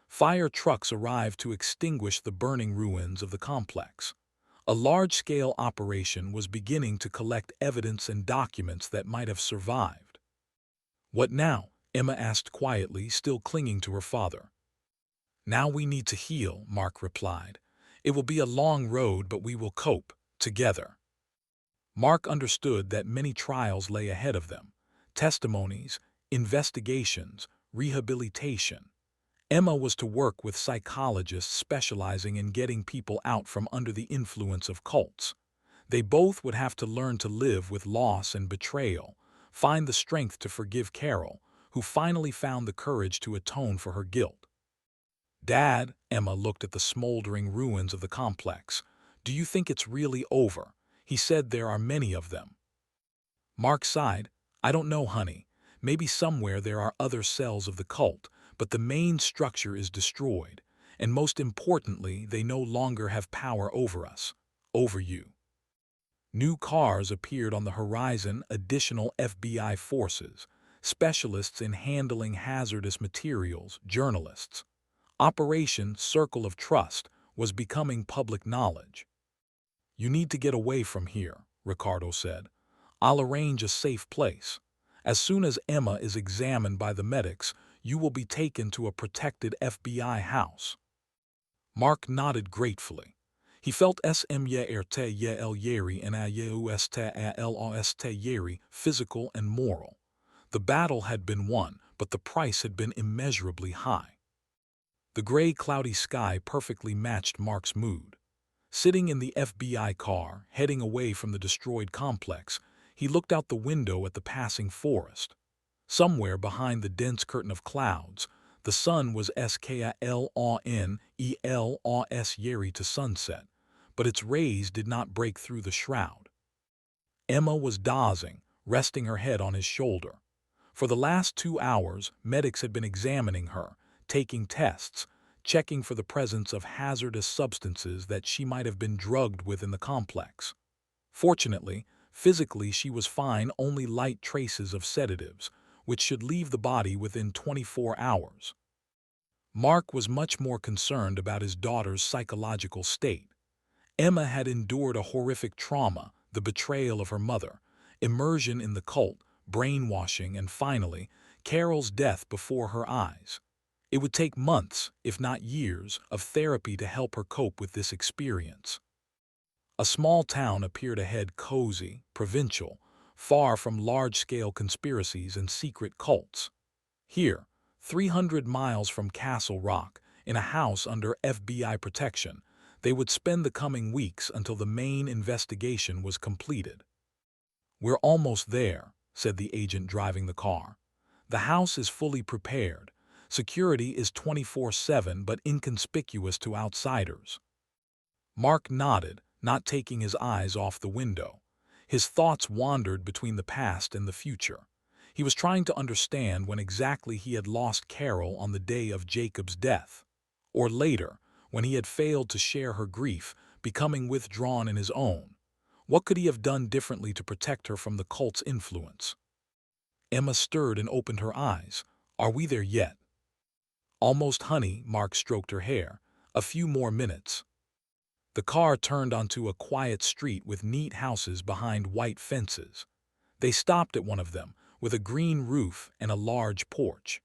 Fire trucks arrived to extinguish the burning ruins of the complex. A large-scale operation was beginning to collect evidence and documents that might have survived. "What now?" Emma asked quietly, still clinging to her father. "Now we need to heal," Mark replied. "It will be a long road, but we will cope, together." Mark understood that many trials lay ahead of them: testimonies, investigations, rehabilitation. Emma was to work with psychologists specializing in getting people out from under the influence of cults. They both would have to learn to live with loss and betrayal, find the strength to forgive Carol, who finally found the courage to atone for her guilt. "Dad," Emma looked at the smoldering ruins of the complex. "Do you think it's really over? He said there are many of them." Mark sighed. "I don't know, honey. Maybe somewhere there are other cells of the cult, but the main structure is destroyed, and most importantly, they no longer have power over us, over you." New cars appeared on the horizon, additional FBI forces, specialists in handling hazardous materials, journalists. Operation Circle of Trust was becoming public knowledge. You need to get away from here, Ricardo said. I'll arrange a safe place. As soon as Emma is examined by the medics, you will be taken to a protected FBI house. Mark nodded gratefully. He felt physical and moral. The battle had been won, but the price had been immeasurably high. The gray, cloudy sky perfectly matched Mark's mood. Sitting in the FBI car, heading away from the destroyed complex, he looked out the window at the passing forest. Somewhere behind the dense curtain of clouds, the sun was yeri to sunset, but its rays did not break through the shroud. Emma was dozing, resting her head on his shoulder. For the last 2 hours, medics had been examining her, taking tests, checking for the presence of hazardous substances that she might have been drugged with in the complex. Fortunately, physically she was fine, only light traces of sedatives, which should leave the body within 24 hours. Mark was much more concerned about his daughter's psychological state. Emma had endured a horrific trauma, the betrayal of her mother, immersion in the cult, brainwashing, and finally, Carol's death before her eyes. It would take months, if not years, of therapy to help her cope with this experience. A small town appeared ahead, cozy, provincial, far from large-scale conspiracies and secret cults. Here, 300 miles from Castle Rock, in a house under FBI protection, they would spend the coming weeks until the main investigation was completed. "We're almost there," said the agent driving the car. "The house is fully prepared. Security is 24/7 but inconspicuous to outsiders." Mark nodded, not taking his eyes off the window. His thoughts wandered between the past and the future. He was trying to understand when exactly he had lost Carol on the day of Jacob's death. Or later, when he had failed to share her grief, becoming withdrawn in his own. What could he have done differently to protect her from the cult's influence? Emma stirred and opened her eyes. "Are we there yet?" "Almost, honey," Mark stroked her hair. "A few more minutes." The car turned onto a quiet street with neat houses behind white fences. They stopped at one of them, with a green roof and a large porch.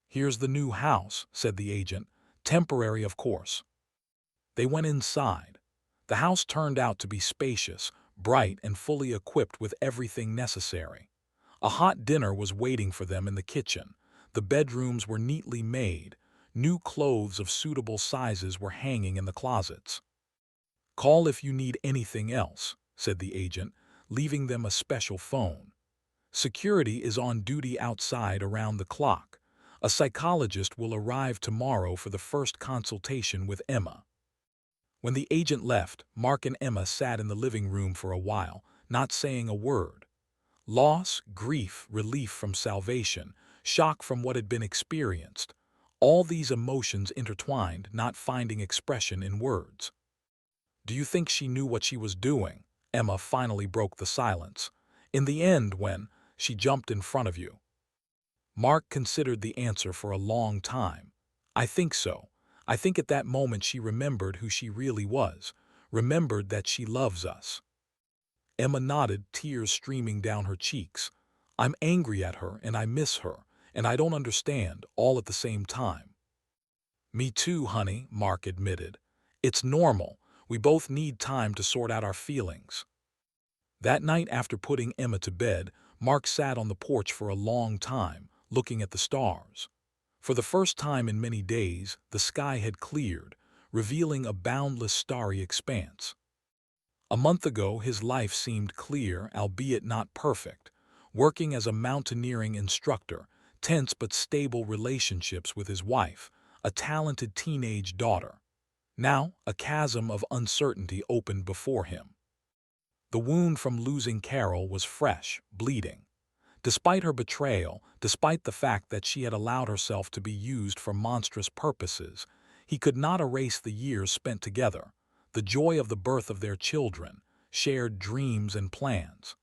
"Here's the new house," said the agent. "Temporary, of course." They went inside. The house turned out to be spacious, bright, and fully equipped with everything necessary. A hot dinner was waiting for them in the kitchen. The bedrooms were neatly made. New clothes of suitable sizes were hanging in the closets. "Call if you need anything else," said the agent, leaving them a special phone. "Security is on duty outside around the clock. A psychologist will arrive tomorrow for the first consultation with Emma." When the agent left, Mark and Emma sat in the living room for a while, not saying a word. Loss, grief, relief from salvation, shock from what had been experienced. All these emotions intertwined, not finding expression in words. "Do you think she knew what she was doing?" Emma finally broke the silence. "In the end, when she jumped in front of you?" Mark considered the answer for a long time. "I think so. I think at that moment she remembered who she really was, remembered that she loves us." Emma nodded, tears streaming down her cheeks. "I'm angry at her and I miss her, and I don't understand, all at the same time." "Me too, honey," Mark admitted. "It's normal. We both need time to sort out our feelings." That night, after putting Emma to bed, Mark sat on the porch for a long time, looking at the stars. For the first time in many days, the sky had cleared, revealing a boundless starry expanse. A month ago, his life seemed clear, albeit not perfect. Working as a mountaineering instructor, tense but stable relationships with his wife, a talented teenage daughter. Now, a chasm of uncertainty opened before him. The wound from losing Carol was fresh, bleeding. Despite her betrayal, despite the fact that she had allowed herself to be used for monstrous purposes, he could not erase the years spent together, the joy of the birth of their children, shared dreams and plans.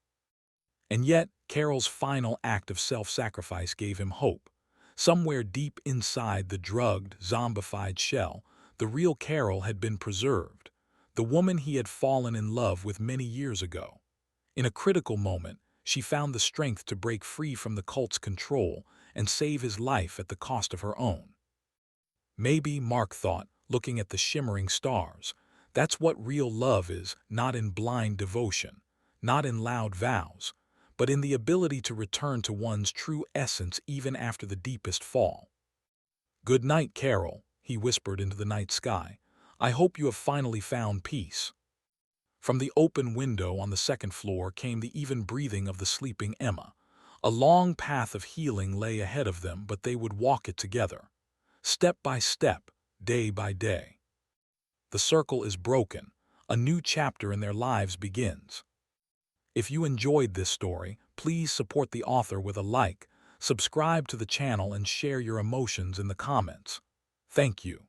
And yet, Carol's final act of self-sacrifice gave him hope. Somewhere deep inside the drugged, zombified shell, the real Carol had been preserved. the woman he had fallen in love with many years ago. In a critical moment, she found the strength to break free from the cult's control and save his life at the cost of her own. Maybe, Mark thought, looking at the shimmering stars, that's what real love is, not in blind devotion, not in loud vows, but in the ability to return to one's true essence even after the deepest fall. "Good night, Carol," he whispered into the night sky. "I hope you have finally found peace." From the open window on the second floor came the even breathing of the sleeping Emma. A long path of healing lay ahead of them, but they would walk it together, step by step, day by day. The circle is broken. A new chapter in their lives begins. If you enjoyed this story, please support the author with a like, subscribe to the channel, and share your emotions in the comments. Thank you.